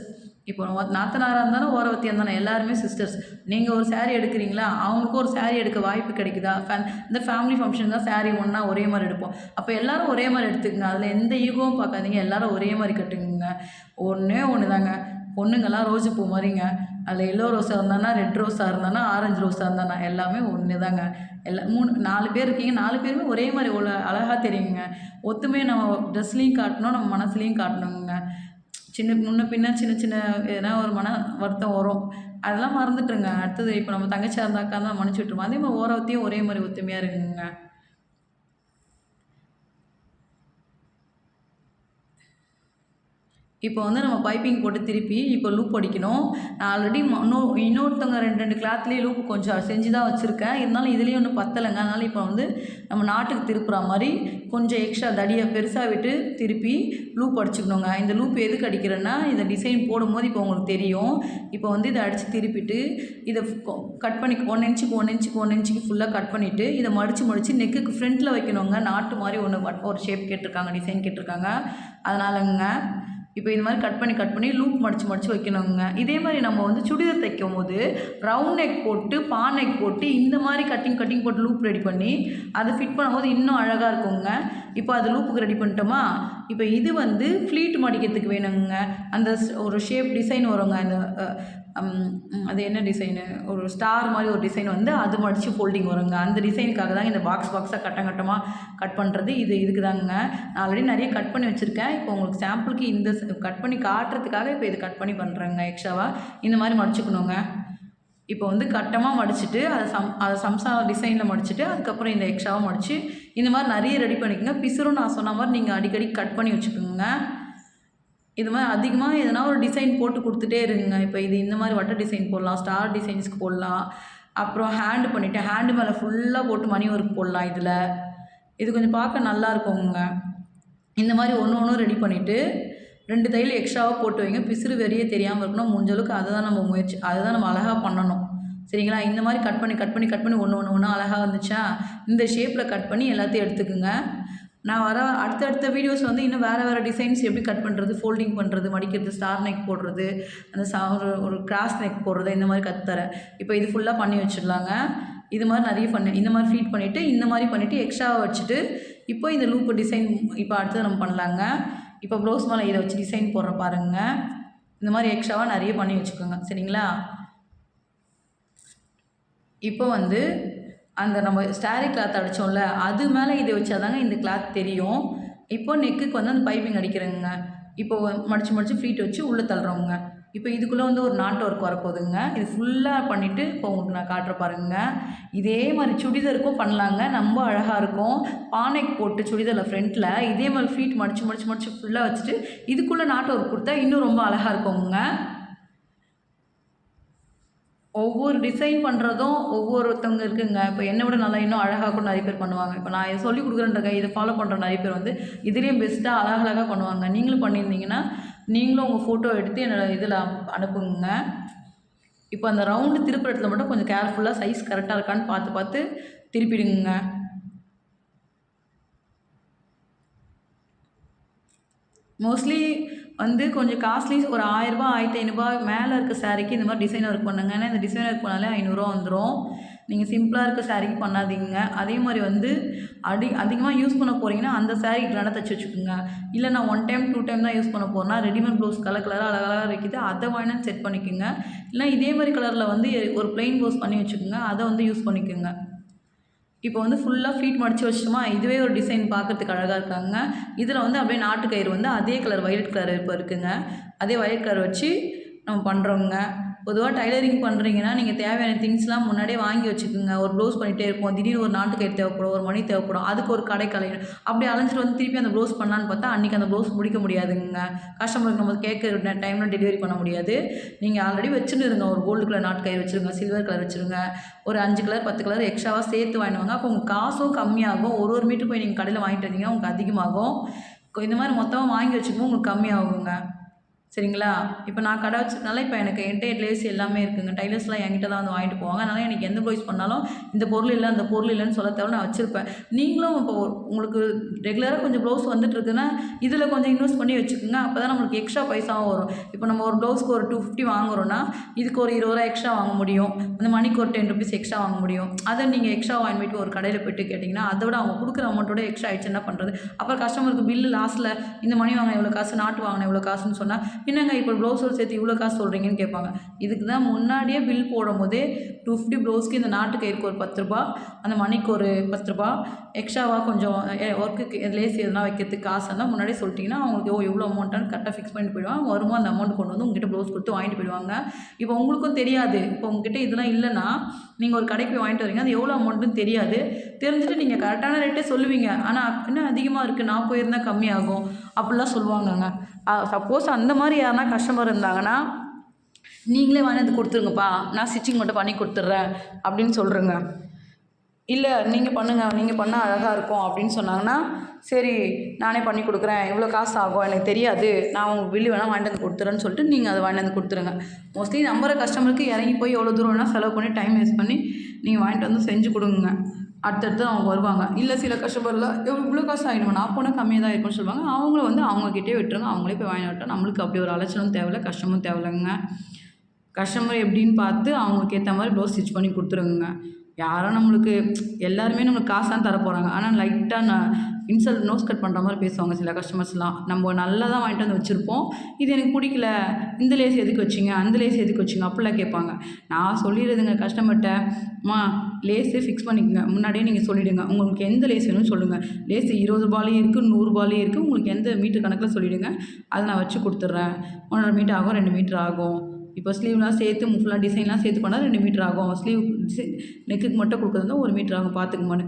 இப்போ நாத்தனாராக இருந்தாலும் ஓரவத்தியாக இருந்தாலும் எல்லாருமே சிஸ்டர்ஸ். நீங்கள் ஒரு சாரீ எடுக்கிறீங்களா, அவங்களுக்கும் ஒரு சாரீ எடுக்க வாய்ப்பு கிடைக்குதா, இந்த ஃபேமிலி ஃபங்க்ஷன் தான் சாரீ ஒன்றா ஒரே மாதிரி எடுப்போம். அப்போ எல்லோரும் ஒரே மாதிரி எடுத்துக்கங்க. அதில் எந்த ஈகோவும் பார்க்காதீங்க. எல்லோரும் ஒரே மாதிரி கட்டுங்க. ஒன்று தாங்க, பொண்ணுங்கள்லாம் ரோஜு பூ மாதிரிங்க. அதில் எல்லோ ரோஸாக இருந்தானா, ரெட் ரோஸாக இருந்தானா, ஆரஞ்சு ரோஸாக இருந்தானா எல்லாமே ஒன்று தாங்க. எல்லாம் 4 பேர் இருக்கீங்க. 4 பேருமே ஒரே மாதிரி அழகா தெரியுங்க. ஒத்துமையை நம்ம ட்ரெஸ்லேயும் காட்டணும், நம்ம மனசுலேயும் காட்டணுங்க. முன்ன பின்ன சின்ன சின்ன எதனா ஒரு மன வருத்தம் வரும். அதெல்லாம் மறந்துட்டுருங்க. அடுத்தது இப்போ நம்ம தங்கச்சியாக இருந்தா அக்கா இருந்தா மன்னிச்சு விட்டுருவோம். அதே மாதிரி ஓரத்தையும் ஒரே மாதிரி ஒத்துமையாக இருக்குங்க. இப்போ வந்து நம்ம பைப்பிங் போட்டு திருப்பி இப்போ லூப் அடிக்கணும். நான் ஆல்ரெடி இன்னொருத்தவங்க 2 கிளாத்லேயே லூப் கொஞ்சம் செஞ்சு தான் வச்சுருக்கேன். இருந்தாலும் இதுலேயும் ஒன்றும் பத்தலைங்க. அதனால் இப்போ வந்து நம்ம நாட்டுக்கு திருப்புற மாதிரி கொஞ்சம் எக்ஸ்ட்ரா தடியை பெருசாக விட்டு திருப்பி லூப் அடிச்சுக்கணுங்க. இந்த லூப் எதுக்கு அடிக்கிறேன்னா, இந்த டிசைன் போடும்போது இப்போ உங்களுக்கு தெரியும். இப்போ வந்து இதை அடித்து திருப்பிட்டு இதை கட் பண்ணி 1 இன்ச்சுக்கு 1 இன்ச்சுக்கு 1 இன்ச்சுக்கு ஃபுல்லாக கட் பண்ணிவிட்டு இதை மடித்து நெக்குக்கு ஃப்ரண்ட்டில் வைக்கணுங்க. நாட்டு மாதிரி ஒரு ஷேப் கேட்டிருக்காங்க, டிசைன் கேட்டிருக்காங்க. அதனாலங்க இப்போ இது மாதிரி கட் பண்ணி லூப் மடித்து வைக்கணுங்க. இதே மாதிரி நம்ம வந்து சுடிதார் தைக்கும் போது ரவுண்ட் நெக் போட்டு நெக் போட்டு இந்த மாதிரி கட்டிங் போட்டு லூப் ரெடி பண்ணி அதை ஃபிட் பண்ணும்போது இன்னும் அழகாக இருக்குங்க. இப்போ அது லூப்புக்கு ரெடி பண்ணிட்டோமா, இப்போ இது வந்து ஃப்ளீட் மடிக்கிறதுக்கு வேணுங்க. அந்த ஒரு ஷேப் டிசைன் வருங்க. அந்த அது என்ன டிசைனு, ஒரு ஸ்டார் மாதிரி ஒரு டிசைன் வந்து அது மடித்து ஃபோல்டிங் வருங்க. அந்த டிசைனுக்காக தாங்க இந்த பாக்ஸாக கட்டமாக கட் பண்ணுறது. இதுக்கு தாங்க. நான் ஆல்ரெடி நிறைய கட் பண்ணி வச்சுருக்கேன். இப்போ உங்களுக்கு சாம்பிளுக்கு இந்த கட் பண்ணி காட்டுறதுக்காக இப்போ இது கட் பண்ணி பண்ணுறேங்க. எக்ஸ்ட்ராவாக இந்த மாதிரி மடிச்சுக்கணுங்க. இப்போ வந்து கட்டமாக மடிச்சுட்டு அதை சம்சா டிசைனில் மடிச்சுட்டு அதுக்கப்புறம் இந்த எக்ஸ்ட்ராவாக மடித்து இந்த மாதிரி நிறைய ரெடி பண்ணிக்கோங்க. பிசுறும் நான் சொன்ன மாதிரி நீங்கள் அடிக்கடி கட் பண்ணி வச்சுக்கோங்க. இது மாதிரி அதிகமாக எதனா ஒரு டிசைன் போட்டு கொடுத்துட்டே இருங்க. இப்போ இது இந்த மாதிரி வட்ட டிசைன் போடலாம், ஸ்டார் டிசைன்ஸ்க்கு போடலாம். அப்புறம் ஹேண்டு பண்ணிவிட்டு ஹேண்டு மேலே ஃபுல்லாக போட்டு மணி ஒர்க் போடலாம். இது கொஞ்சம் பார்க்க நல்லா இருக்குங்க. இந்த மாதிரி ஒன்று ரெடி பண்ணிவிட்டு 2 தையல் எக்ஸ்ட்ராவாக போட்டு வைங்க. பிசுறு வெறியே தெரியாமல் இருக்கணும். முடிஞ்ச அளவுக்கு அதை தான் நம்ம அழகாக பண்ணணும். சரிங்களா? இந்த மாதிரி கட் பண்ணி ஒன்று அழகாக வந்துச்சா, இந்த ஷேப்பில் கட் பண்ணி எல்லாத்தையும் எடுத்துக்குங்க. நான் அடுத்தடுத்த வீடியோஸ் வந்து இன்னும் வேறு டிசைன்ஸ் எப்படி கட் பண்ணுறது, ஃபோல்டிங் பண்ணுறது, மடிக்கிறது, ஸ்டார் நெக் போடுறது, அந்த ஒரு கிராஸ் நெக் போடுறது, இந்த மாதிரி கற்றுத்தரேன். இப்போ இது ஃபுல்லாக பண்ணி வச்சிடலாங்க. இது மாதிரி நிறைய இந்த மாதிரி ஃபீட் பண்ணிவிட்டு இந்த மாதிரி பண்ணிவிட்டு எக்ஸ்ட்ராவாக வச்சுட்டு இப்போ இந்த லூப்பு டிசைன் இப்போ அடுத்தது நம்ம பண்ணலாங்க. இப்போ ப்ளவுஸ் மேலே இதை வச்சு டிசைன் போடுற பாருங்கள். இந்த மாதிரி எக்ஸ்ட்ராவாக நிறைய பண்ணி வச்சுக்கோங்க. சரிங்களா? இப்போ வந்து அந்த நம்ம ஸ்டாரி கிளாத் அடித்தோம்ல, அது மேலே இதை வச்சா தாங்க இந்த கிளாத் தெரியும். இப்போ நெக்குக்கு வந்து அந்த பைப்பிங் அடிக்கிறேங்க. இப்போ மடித்து ஃப்ளீட் வச்சு உள்ளே தள்ளுறோங்க. இப்போ இதுக்குள்ளே வந்து ஒரு நாட் ஒர்க் வரப்போகுதுங்க. இது ஃபுல்லாக பண்ணிவிட்டு இப்போ உங்களுக்கு நான் காட்டுற பாருங்க. இதே மாதிரி சுடிதாருக்கும் பண்ணலாங்க. ரொம்ப அழகாக இருக்கும். பானைக்கு போட்டு சுடிதாரில் ஃப்ரண்ட்டில் இதே மாதிரி ஃப்ளீட் மடித்து ஃபுல்லாக வச்சுட்டு இதுக்குள்ளே நாட் ஒர்க் கொடுத்தா இன்னும் ரொம்ப அழகாக இருக்குங்க. ஒவ்வொரு டிசைன் பண்ணுறதும் ஒவ்வொருத்தவங்க இருக்குங்க. இப்போ என்னை விட நல்லா இன்னும் அழகாக கூட நிறைய பேர் பண்ணுவாங்க. இப்போ நான் இதை சொல்லிக் கொடுக்குறேன்றங்க, இதை ஃபாலோ பண்ணுற நிறைய பேர் வந்து இதுலேயும் பெஸ்ட்டாக அழகழகாக பண்ணுவாங்க. நீங்களும் பண்ணியிருந்தீங்கன்னா நீங்களும் உங்கள் ஃபோட்டோ எடுத்து என்னோடய இதில் அனுப்புங்க. இப்போ அந்த ரவுண்டு திருப்புற இடத்துல மட்டும் கொஞ்சம் கேர்ஃபுல்லாக சைஸ் கரெக்டாக இருக்கான்னு பார்த்து திருப்பிடுங்க. மோஸ்ட்லி வந்து கொஞ்சம் காஸ்ட்லி ஒரு ரூ. 1000 1500 மேலே இருக்க சாரீக்கு இந்த மாதிரி டிசைன் ஒர்க் பண்ணுங்க. ஏன்னா இந்த டிசைன் ஒர்க் பண்ணாலே ரூ. 500 வந்துடும். நீங்கள் சிம்பிளாக இருக்க சாரீக்கு பண்ணாதீங்க. அதே மாதிரி வந்து அதிகமாக யூஸ் பண்ண போகிறீங்கன்னா அந்த சாரீ கிராண்டாக தைச்சி வச்சுக்கோங்க. இல்லை நான் 1 டைம் 2 டைம் தான் யூஸ் பண்ண போகிறேன்னா ரெடிமேட் ப்ளவுஸ் கலராக அழகாக இருக்குது, அதை வாங்கினா செட் பண்ணிக்கோங்க. இல்லை இதே மாதிரி கலரில் வந்து ஒரு ப்ளெயின் ப்ளவுஸ் பண்ணி வச்சுக்கோங்க, அதை வந்து யூஸ் பண்ணிக்கோங்க. இப்போ வந்து ஃபுல்லாக ஃபீட் மடித்து வச்சிட்டோமா, இதுவே ஒரு டிசைன் பார்க்குறதுக்கு அழகாக இருக்காங்க. இதில் வந்து அப்படியே நாட்டு கயிறு வந்து அதே கலர் வயலட் கலர் இப்போ இருக்குங்க. அதே வயலட் கலர் வச்சு நம்ம பண்ணுறோங்க. பொதுவாக டைலரிங் பண்ணுறீங்கன்னா நீங்கள் தேவையான திங்ஸ்லாம் முன்னாடியே வாங்கி வச்சுக்கோங்க. ஒரு ப்ளவுஸ் பண்ணிகிட்டே இருப்போம், திடீர்னு ஒரு நாட்டு கயிறு தேவைப்படும், ஒரு மணி தேவைப்படும், அதுக்கு ஒரு கடை கலையணும். அப்படி அலைஞ்சிட்டு வந்து திருப்பி அந்த ப்ளவுஸ் பண்ணலான்னு பார்த்தா அன்றைக்கி அந்த ப்ளவுஸ் முடிக்க முடியாதுங்க. கஸ்டமருக்கு நம்ம கேட்குற டைமில் டெலிவரி பண்ண முடியாது. நீங்கள் ஆல்ரெடி வச்சுன்னு இருங்க. ஒரு கோல்டு கலர் நாட்டு கயிறு வச்சுருங்க, சில்வர் கலர் வச்சுருங்க, ஒரு 5 கலர் 10 கலர் எக்ஸ்ட்ராவாக சேர்த்து வாங்கிடுவாங்க. அப்போ உங்கள் காசும் கம்மியாகும். ஒரு மீட்டர் போய் நீங்கள் கடையில் வாங்கிட்டு வந்தீங்கன்னா உங்களுக்கு அதிகமாகும். இந்த மாதிரி மொத்தமாக வாங்கி வச்சுக்கும்போது உங்களுக்கு கம்மியாகுங்க. சரிங்களா? இப்போ நான் கடை வச்சதுனால இப்போ எனக்கு என்டையர் லேஸ் எல்லாமே இருக்குங்க. டைலர்ஸ்லாம் என்கிட்ட தான் வந்து வாங்கிட்டு போவாங்க. அதனால் எனக்கு எந்த ப்ளவுஸ் பண்ணாலும் இந்த பொருள் இல்லை அந்த பொருள் இல்லைன்னு சொல்ல தேவை, நான் வச்சுருப்பேன். நீங்களும் இப்போ உங்களுக்கு ரெகுலராக கொஞ்சம் ப்ளவுஸ் வந்துட்டு இருக்குன்னா இதில் கொஞ்சம் இன்வெஸ்ட் பண்ணி வச்சுக்கோங்க. அப்போ தான் நம்மளுக்கு எக்ஸ்ட்ரா பைசாவும் வரும். இப்போ நம்ம ஒரு ப்ளவுஸ்க்கு ஒரு 250 வாங்குறோன்னா இதுக்கு ஒரு 20 ரூபா எக்ஸ்ட்ரா வாங்க முடியும். அந்த மணிக்கு ஒரு 10 ருபீஸ் எக்ஸ்ட்ரா வாங்க முடியும். அதை நீங்கள் எக்ஸ்ட்ரா வாங்கி போய்ட்டு ஒரு கடையில் போய்ட்டு கேட்டிங்கன்னா அதை விட அவங்க கொடுக்குற அமௌண்ட்டோட எக்ஸ்ட்ரா ஆயிடுச்சு என்ன பண்ணுறது? அப்புறம் கஸ்டமருக்கு பில்லு லாஸ்ட்டில் இந்த மணி வாங்கின இவ்வளோ காசு, நாட்டு வாங்கின இவ்வளோ காசுன்னு சொன்னால் என்னங்க இப்போ ப்ளவுஸோட சேர்த்து இவ்வளோ காசு சொல்கிறீங்கன்னு கேட்பாங்க. இதுக்கு தான் முன்னாடியே பில் போடும்போதே 250 ப்ளவுஸ்க்கு இந்த நாட்டு கயிறுக்கு ஒரு ₹10, அந்த மணிக்கு ஒரு ₹10, எக்ஸ்ட்ராவாக கொஞ்சம் ஒர்க்குக்கு லேஸ் எதுனா வைக்கிறதுக்கு காசு இருந்தால் முன்னாடியே சொல்லிட்டிங்கன்னா அவங்களுக்கு எவ்வளோ அமௌண்ட்டானு கரெக்டாக ஃபிக்ஸ் பண்ணிட்டு போயிடுவாங்க. வருமா அந்த அமௌண்ட் கொண்டு வந்து உங்ககிட்ட ப்ளவுஸ் கொடுத்து வாங்கிட்டு போயிடுவாங்க. இப்போ உங்களுக்கும் தெரியாது. இப்போ உங்ககிட்ட இதெல்லாம் இல்லைன்னா நீங்கள் ஒரு கடைக்கு போய் வாங்கிட்டு வரீங்க. அது எவ்வளோ அமௌண்ட்டுன்னு தெரியாது. தெரிஞ்சுட்டு நீங்கள் கரெக்டான ரேட்டே சொல்லுவீங்க. ஆனால் இன்னும் அதிகமாக இருக்குது, நான் போயிருந்தா கம்மியாகும் அப்படிலாம் சொல்லுவாங்கங்க. சப்போஸ் அந்த மாதிரி யாருனா கஸ்டமர் இருந்தாங்கன்னா நீங்களே வாங்கி வந்து கொடுத்துருங்கப்பா, நான் ஸ்டிச்சிங் மட்டும் பண்ணி கொடுத்துட்றேன் அப்படின்னு சொல்கிறேங்க. இல்லை நீங்கள் பண்ணுங்கள், நீங்கள் பண்ணால் அழகாக இருக்கும் அப்படின்னு சொன்னாங்கன்னா சரி நானே பண்ணி கொடுக்குறேன், எவ்வளோ காசு ஆகும் எனக்கு தெரியாது, நான் உங்களுக்கு பில்லு வேணால் வாங்கிட்டு வந்து கொடுத்துறேன்னு சொல்லிட்டு நீங்கள் அதை வாங்கிட்டு வந்து கொடுத்துருங்க. மோஸ்ட்லி நம்புற கஸ்டமருக்கு இறங்கி போய் எவ்வளோ தூரம் வேணால் செலவு பண்ணி டைம் வேஸ்ட் பண்ணி நீங்கள் வாங்கிட்டு வந்து செஞ்சு கொடுங்க. அடுத்தடுத்து அவங்க வருவாங்க. இல்லை சில கஸ்டமர்லாம் இவ்வளோ காசு ஆகிடுமா, நான் போனால் கம்மியாக தான் இருக்கும்னு சொல்லுவாங்க. அவங்கள வந்து அவங்கக்கிட்டே விட்டுருங்க, அவங்களே போய் வாங்கி விட்டால் நம்மளுக்கு அப்படி ஒரு அலைச்சலும் தேவையில்லை, கஷ்டமும் தேவையில்லைங்க. கஸ்டமர் எப்படின்னு பார்த்து அவங்களுக்கு ஏற்ற மாதிரி ப்ளவுஸ் ஸ்டிச் பண்ணி கொடுத்துருங்க. யாரும் நம்மளுக்கு எல்லாருமே நம்மளுக்கு காசு தான் தர போகிறாங்க. ஆனால் லைட்டாக இன்சல்ட் நோஸ் கட் பண்ணுற மாதிரி பேசுவாங்க சில கஸ்டமர்ஸ்லாம். நம்ம நல்லா தான் வாங்கிட்டு வந்து வச்சுருப்போம், இது எனக்கு பிடிக்கல, இந்த லேஸ் எதுக்கு வச்சிங்க, அந்த லேஸ் எதுக்கு வச்சிங்க அப்படிலாம் கேட்பாங்க. நான் சொல்லிடுறதுங்க கஸ்டமர்கிட்ட, அம்மா லேஸு ஃபிக்ஸ் பண்ணிக்கோங்க, முன்னாடியே நீங்கள் சொல்லிவிடுங்க, உங்களுக்கு எந்த லேஸ் வேணும்னு சொல்லுங்கள். லேஸு ₹20 இருக்குது, ₹100 இருக்குது, உங்களுக்கு எந்த மீட்டர் கணக்கில் சொல்லிவிடுங்க, அதை நான் வச்சு கொடுத்துட்றேன். 1.5 மீட்டர் ஆகும், 2 மீட்டர் ஆகும். இப்போ ஸ்லீவ்லாம் சேர்த்து ஃபுல்லாக டிசைன்லாம் சேர்த்து பண்ணால் 2 மீட்டர் ஆகும். ஸ்லீவ் நெக்குக்கு மட்டும் கொடுக்குறதா 1 மீட்டர் ஆகும் பார்த்துக்குமான்னு.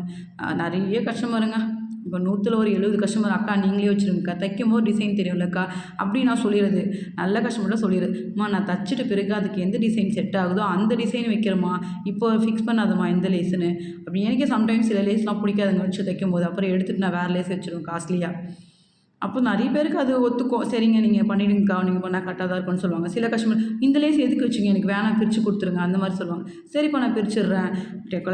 நிறைய கஸ்டமருங்க. இப்போ 100ல் ஒரு 70 கஸ்டமர், அக்கா நீங்களே வச்சுருங்கக்கா, தைக்கும்போது டிசைன் தெரியும்லக்கா அப்படி நான் சொல்லிடுறது. நல்ல கஸ்டமர்லாம் சொல்லிடுறது, அம்மா நான் தச்சுட்டு பிறகு அதுக்கு எந்த டிசைன் செட் ஆகுதோ அந்த டிசைன் வைக்கிறேம்மா, இப்போ ஃபிக்ஸ் பண்ணாதம்மா எந்த லேஸுன்னு. அப்படி எனக்கே சம்டைம்ஸ் சில லேஸ்லாம் பிடிக்காதுங்க வச்சு தைக்கும்போது, அப்புறம் எடுத்துகிட்டு நான் வேறு லேஸ் வச்சுருவேன் காஸ்ட்லியாக. அப்போ நிறைய பேருக்கு அது ஒத்துக்கும். சரிங்க நீங்கள் பண்ணிவிடுங்கக்கா, நீங்கள் பண்ணால் கரெக்டாக தான் இருக்கும்னு சொல்லுவாங்க. சில கஸ்டமர் இந்த லேஸ் எதுக்கு வச்சிங்க, எனக்கு வேணாம் பிரித்து கொடுத்துருங்க அந்த மாதிரி சொல்லுவாங்க. சரிப்பா நான் பிரிச்சுடுறேன்.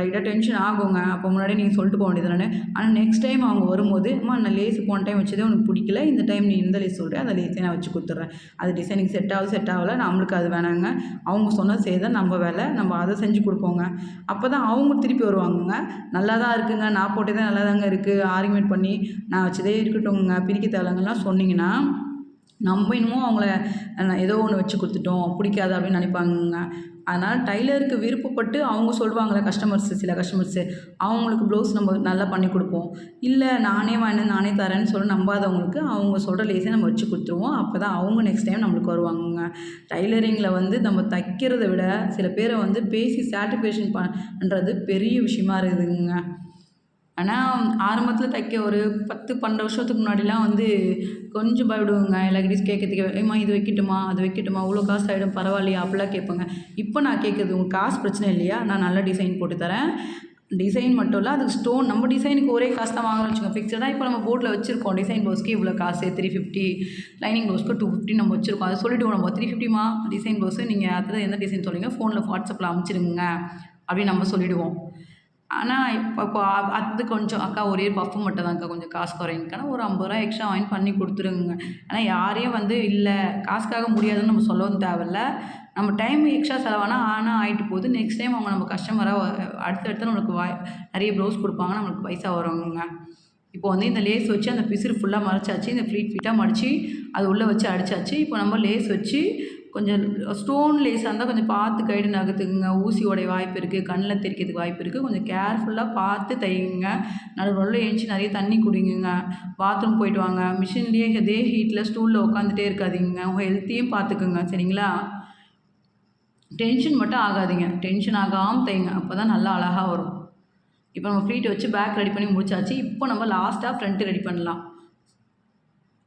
லைட்டாக டென்ஷன் ஆகுங்க. அப்போ முன்னாடியே நீங்கள் சொல்லிட்டு போக வேண்டியது தானே. ஆனால் நெக்ஸ்ட் டைம் அவங்க வரும்போது, அம்மா நான் லேஸ் போன டைம் வச்சதே உனக்கு பிடிக்கல, இந்த டைம் நீ எந்த லேஸ் சொல்கிறேன் அந்த லேஸே நான் வச்சு கொடுத்துட்றேன். அது டிசைனிங் செட் ஆகலை, நம்மளுக்கு அது வேணாங்க. அவங்க சொன்னது செய்தால் நம்ம வேலை, நம்ம அதை செஞ்சு கொடுப்போங்க. அப்போ தான் அவங்க திருப்பி வருவாங்கங்க. நல்லா தான் இருக்குங்க, நான் போட்டதே நல்லா தாங்க இருக்குது, ஆர்குமெண்ட் பண்ணி நான் வச்சதே இருக்கட்டும்ங்க, பிரிக்க தேவைங்கலாம் சொன்னீங்கன்னா நம்ம இன்னமும் அவங்கள ஏதோ ஒன்று வச்சு கொடுத்துட்டோம் பிடிக்காது அப்படின்னு நினைப்பாங்கங்க. அதனால் டைலருக்கு விருப்பப்பட்டு அவங்க சொல்லுவாங்களே சில கஸ்டமர்ஸு அவங்களுக்கு ப்ளவுஸ் நம்ம நல்லா பண்ணி கொடுப்போம். இல்லை நானே வாங்கினேன் நானே தரேன்னு சொல்லி நம்பாதவங்களுக்கு அவங்க சொல்கிற லேஸே நம்ம வச்சு கொடுத்துருவோம். அப்போ தான் அவங்க நெக்ஸ்ட் டைம் நம்மளுக்கு வருவாங்கங்க. டைலரிங்கில் வந்து நம்ம தைக்கிறத விட சில பேரை வந்து பேசி சாட்டிஸ்ஃபேக்ஷன் பண்ணுறது பெரிய விஷயமா இருக்குதுங்க. ஆனால் ஆரம்பத்தில் தைக்க ஒரு 10-12 வருஷத்துக்கு முன்னாடிலாம் வந்து கொஞ்சம் பயப்படுவேங்க. எல்லார்கிட்டயும் கேட்கறதுக்கு, ஏம்மா இது வைக்கட்டுமா அது வைக்கட்டுமா, இவ்வளோ காசு ஆகிடும் பரவாயில்லையா அப்படிலாம் கேட்பேங்க. இப்போ நான் கேட்குறது, உங்கள் காசு பிரச்சனை இல்லையா, நான் நல்ல டிசைன் போட்டு தரேன். டிசைன் மட்டும் இல்லை, அதுக்கு ஸ்டோன் நம்ம டிசைனுக்கு ஒரே காசு தான் வாங்கணும்னு வச்சுக்கோங்க. ஃபிக்ஸடாக இப்போ நம்ம போர்டில் வச்சுருக்கோம், டிசைன் ப்ளவுஸ்க்கு இவ்வளோ காசு 350, லைனிங் ப்ளவுஸ்க்கு 250 நம்ம வச்சுருக்கோம். அதை சொல்லிவிடுவோம் நம்ம 350மா டிசைன் ப்ளவுஸு, நீங்கள் அதில் எந்த டிசைன் சொல்லுங்க ஃபோனில் வாட்ஸ்அப்பில் அனுப்பிச்சிடுங்க அப்படின்னு நம்ம சொல்லிவிடுவோம். ஆனால் இப்போ அது கொஞ்சம் அக்கா ஒரே பஃப் மட்டும் தான்க்கா கொஞ்சம் காசு குறையுங்கக்கான ஒரு ₹50 எக்ஸ்ட்ரா வாங்கி பண்ணி கொடுத்துருங்க. ஆனால் யாரையும் வந்து இல்லை காசுக்காக முடியாதுன்னு நம்ம சொல்லவும் தேவையில்ல. நம்ம டைம் எக்ஸ்ட்ரா செலவானால் ஆகிட்டு போகுது. நெக்ஸ்ட் டைம் அவங்க நம்ம கஸ்டமராக அடுத்தடுத்து நம்மளுக்கு நிறைய ப்ளவுஸ் கொடுப்பாங்க, நம்மளுக்கு பைசா வருவாங்க. இப்போ வந்து இந்த லேஸ் வச்சு அந்த பிசிறு ஃபுல்லாக மறைச்சாச்சு, இந்த ஃப்ளீட்டாக மடித்து அது உள்ளே வச்சு அடித்தாச்சு. இப்போ நம்ம லேஸ் வச்சு கொஞ்சம் ஸ்டோன் லேஸாக இருந்தால் கொஞ்சம் பார்த்து கைடு நகர்த்துக்குங்க. ஊசி உடைய வாய்ப்பு இருக்குது, கண்ணில் தெரிக்கிறதுக்கு வாய்ப்பு இருக்குது. கொஞ்சம் கேர்ஃபுல்லாக பார்த்து தையுங்க. நடுவில் எழுந்துச்சி நிறைய தண்ணி குடிங்குங்க. பாத்ரூம் போயிட்டு வாங்க. மிஷின்லேயே இதே ஹீட்டில் ஸ்டூலில் உட்காந்துட்டே இருக்காதீங்க. உங்கள் ஹெல்த்தையும் பார்த்துக்குங்க சரிங்களா. டென்ஷன் மட்டும் ஆகாதீங்க, டென்ஷன் ஆகாமல் தைங்க, அப்போ தான் நல்லா அழகாக வரும். இப்போ நம்ம ஃப்ளீட் வச்சு பேக் ரெடி பண்ணி முடிச்சாச்சு. இப்போ நம்ம லாஸ்ட்டாக ஃப்ரண்ட்டு ரெடி பண்ணலாம்.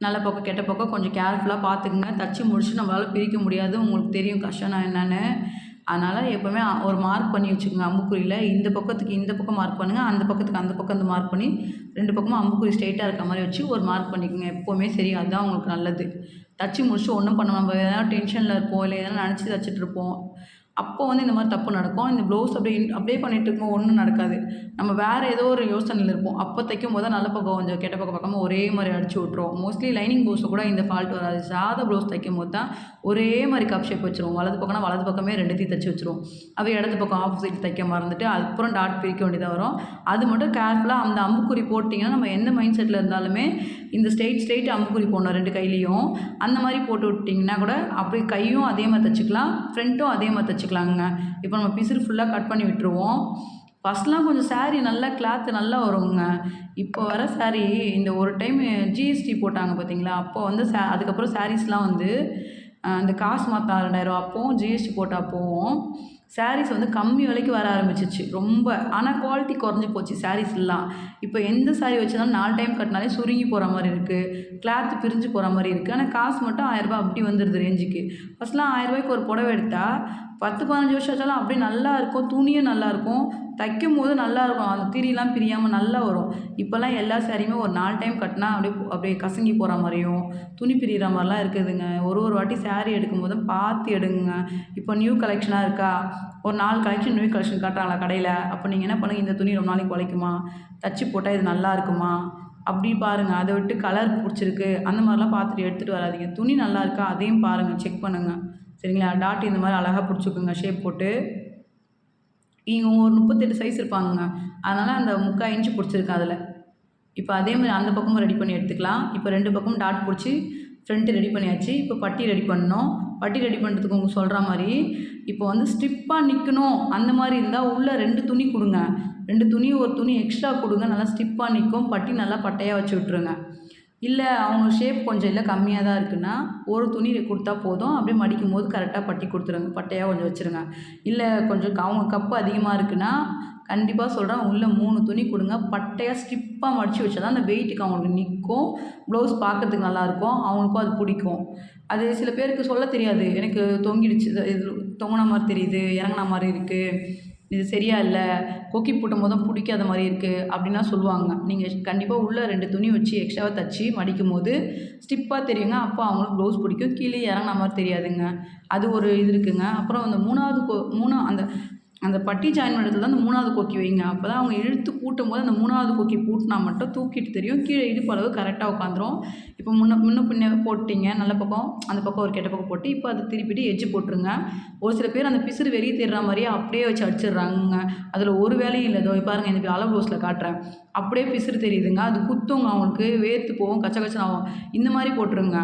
நல்ல பக்கம் கெட்ட பக்கம் கொஞ்சம் கேர்ஃபுல்லாக பார்த்துக்குங்க. தச்சு முடிச்சுட்டு நம்மளால் பிரிக்க முடியாது, உங்களுக்கு தெரியும் கஷ்டம்னா என்னென்னு. அதனால் எப்போவுமே ஒரு மார்க் பண்ணி வச்சுக்கோங்க அம்புக்குறியில். இந்த பக்கத்துக்கு இந்த பக்கம் மார்க் பண்ணுங்கள், அந்த பக்கத்துக்கு அந்த பக்கம் வந்து மார்க் பண்ணி 2 பக்கமும் அம்புக்குறி ஸ்ட்ரெயிட்டாக இருக்க மாதிரி வச்சு ஒரு மார்க் பண்ணிக்கோங்க எப்போவுமே. சரி அதுதான் உங்களுக்கு நல்லது. தச்சு முடிச்சுட்டு ஒன்றும் பண்ண நம்ம எதனா டென்ஷனில் இருப்போம், இல்லை எதனா நினச்சி தச்சுட்ருப்போம். அப்போ வந்து இந்த மாதிரி தப்பு நடக்கும். இந்த ப்ளவுஸ் அப்படியே பண்ணிகிட்டு இருக்கும்போது ஒன்றும் நடக்காது. நம்ம வேறு ஏதோ ஒரு யோசனையில் இருப்போம். அப்போ தைக்கும் போது தான் நல்ல பக்கம் கொஞ்சம் கெட்ட பக்கம் பார்க்காம ஒரே மாதிரி அடிச்சு விட்ருவோம். மோஸ்ட்லி லைனிங் ப்ளவுஸில் கூட இந்த ஃபால்ட் வராது. சாதா ப்ளவுஸ் தைக்கும் போது தான் ஒரே மாதிரி கப் ஷேப் வச்சுருவோம். வலது பக்கம்னா வலது பக்கமே 2த்தையும் தைச்சி வச்சுருவோம். அது இடது பக்கம் ஆப்போசிட் தைக்க மறந்துட்டு அதுக்கப்புறம் டாட் பிரிக்க வேண்டியதாக வரும். அது மட்டும் கேர்ஃபுல்லாக அந்த அம்புக்குறி போட்டிங்கன்னா நம்ம எந்த மைண்ட் செட்டில் இருந்தாலுமே இந்த ஸ்ட்ரெயிட் அம்புக்குறி போடணும் 2 கையிலையும். அந்த மாதிரி போட்டு விட்டிங்கன்னா கூட அப்படியே கையும் அதே மாதிரி தைச்சிக்கலாம், ஃப்ரண்ட்டும் அதே மாதிரி தைச்சிக்கலாங்க. இப்போ நம்ம பிசுறு ஃபுல்லாக கட் பண்ணி விட்டுருவோம். ஃபஸ்ட்லாம் கொஞ்சம் சாரீ நல்லா கிளாத்து நல்லா வருங்க. இப்போ வர சாரீ இந்த ஒரு டைம் ஜிஎஸ்டி போட்டாங்க பார்த்தீங்களா, அப்போ வந்து அதுக்கப்புறம் சாரீஸ்லாம் வந்து இந்த காசு மாற்ற 2000 அப்போவும் ஜிஎஸ்டி போட்ட அப்போவும் சாரீஸ் வந்து கம்மி விலைக்கு வர ஆரம்பிச்சிச்சு ரொம்ப. ஆனால் குவாலிட்டி குறைஞ்சி போச்சு சாரீஸ்லாம். இப்போ எந்த சாரீ வச்சிருந்தாலும் 4 டைம் கட்டினாலே சுருங்கி போகிற மாதிரி இருக்குது, கிளாத்து பிரிஞ்சு போகிற மாதிரி இருக்குது. ஆனால் காசு மட்டும் 1000 ரூபாய் அப்படி வந்துடுது ரேஞ்சுக்கு. ஃபஸ்ட்லாம் 1000 ரூபாய்க்கு ஒரு புடவை எடுத்தால் 10-15 வருஷம் ஆச்சாலும் அப்படியே நல்லா இருக்கும், துணியும் நல்லாயிருக்கும், தைக்கும்போது நல்லாயிருக்கும், அந்த திரிலாம் பிரியாமல் நல்லா வரும். இப்போல்லாம் எல்லா சாரியுமே ஒரு 4 டைம் கட்டினா அப்படியே கசங்கி போகிற மாதிரியும் துணி பிரிகிற மாதிரிலாம் இருக்குதுங்க. ஒரு வாட்டி சாரீ எடுக்கும்போதும் பார்த்து எடுங்க. இப்போ நியூ கலெக்ஷனாக இருக்கா, ஒரு 4 கலெக்ஷன் நியூ கலெக்ஷன் காட்டுறாங்களா கடையில், அப்போ நீங்கள் என்ன பண்ணுங்கள், இந்த துணி ரொம்ப நாளைக்கு உழைக்குமா, தச்சு போட்டால் இது நல்லா இருக்குமா அப்படி பாருங்கள். அதை விட்டு கலர் பிடிச்சிருக்கு அந்த மாதிரிலாம் பார்த்துட்டு எடுத்துகிட்டு வராதீங்க. துணி நல்லா இருக்கா அதையும் பாருங்கள், செக் பண்ணுங்கள். சரிங்களா? டாட் இந்த மாதிரி அழகாக பிடிச்சிக்குங்க ஷேப் போட்டு. இங்கே ஒரு 38 சைஸ் இருப்பாங்கங்க, அதனால் அந்த 3/4 இன்ச்சு பிடிச்சிருக்கு அதில். இப்போ அதே மாதிரி அந்த பக்கமும் ரெடி பண்ணி எடுத்துக்கலாம். இப்போ 2 பக்கமும் டாட் பிடிச்சி ஃப்ரண்ட்டு ரெடி பண்ணியாச்சு. இப்போ பட்டி ரெடி பண்ணணும். பட்டி ரெடி பண்ணுறதுக்கு உங்களுக்கு சொல்கிற மாதிரி இப்போ வந்து ஸ்டிப்பாக நிற்கணும் அந்த மாதிரி இருந்தால் உள்ளே 2 துணி கொடுங்க. 2 துணி ஒரு துணி எக்ஸ்ட்ரா கொடுங்க, நல்லா ஸ்டிப்பாக நிற்கும். பட்டி நல்லா பட்டையாக வச்சு விட்ருங்க. இல்லை அவங்க ஷேப் கொஞ்சம் இல்லை கம்மியாக தான் இருக்குன்னா ஒரு துணி கொடுத்தா போதும், அப்படியே மடிக்கும் போது கரெக்டாக பட்டி கொடுத்துருங்க, பட்டையாக கொஞ்சம் வச்சுருங்க. இல்லை கொஞ்சம் அவங்க கப்பு அதிகமாக இருக்குன்னா கண்டிப்பாக சொல்கிறேன், உள்ளே 3 துணி கொடுங்க, பட்டையாக ஸ்டிப்பாக மடித்து வச்சா தான் அந்த வெயிட்டுக்கு அவங்களுக்கு நிற்கும், ப்ளவுஸ் பார்க்குறதுக்கு நல்லாயிருக்கும், அவங்களுக்கும் அது பிடிக்கும். அது சில பேருக்கு சொல்ல தெரியாது, எனக்கு தொங்கிடுச்சு, இது தொங்கின மாதிரி தெரியுது, இறங்கின மாதிரி இருக்குது, இது சரியா இல்லை, கொக்கி போட்டும் போதும் பிடிக்காத மாதிரி இருக்குது அப்படின்னா சொல்லுவாங்க. நீங்கள் கண்டிப்பாக உள்ளே 2 துணி வச்சு எக்ஸ்ட்ராவாக தச்சு மடிக்கும் போது ஸ்டிப்பாக தெரியுங்க, அப்போ அவங்களுக்கு ப்ளவுஸ் பிடிக்கும், கீழே இறங்கின மாதிரி தெரியாதுங்க. அது ஒரு இது இருக்குங்க. அப்புறம் அந்த 3வது அந்த பட்டி ஜாயின் பண்ணுறதுல தான் அந்த 3வது கொக்கி வைங்க. அப்போ தான் அவங்க இழுத்து கூட்டும் போது அந்த 3வது கொக்கி பூட்டினா மட்டும் தூக்கிட்டு தெரியும், கீழே இடுப்பு அளவு கரெக்டாக உட்காந்துரும். இப்போ முன்ன பின்ன போட்டிங்க, நல்ல பக்கம் அந்த பக்கம் ஒரு கெட்ட பக்கம் போட்டு இப்போ அதை திருப்பிட்டு எட்ஜு போட்டுருங்க. ஒரு சில பேர் அந்த பிசுறு வெளியே தெரிகிற மாதிரியே அப்படியே வச்சு அடிச்சிடுறாங்க, அதில் ஒரு வேலையும் இல்லை. இதோ பாருங்கள், எனக்கு அளவு ப்ளவுஸில் காட்டுறேன், அப்படியே பிசுறு தெரியுதுங்க, அது குத்துங்க, அவங்களுக்கு வேர்த்து போகும், கச்ச கச்சன் ஆகும். இந்த மாதிரி போட்டுருங்க.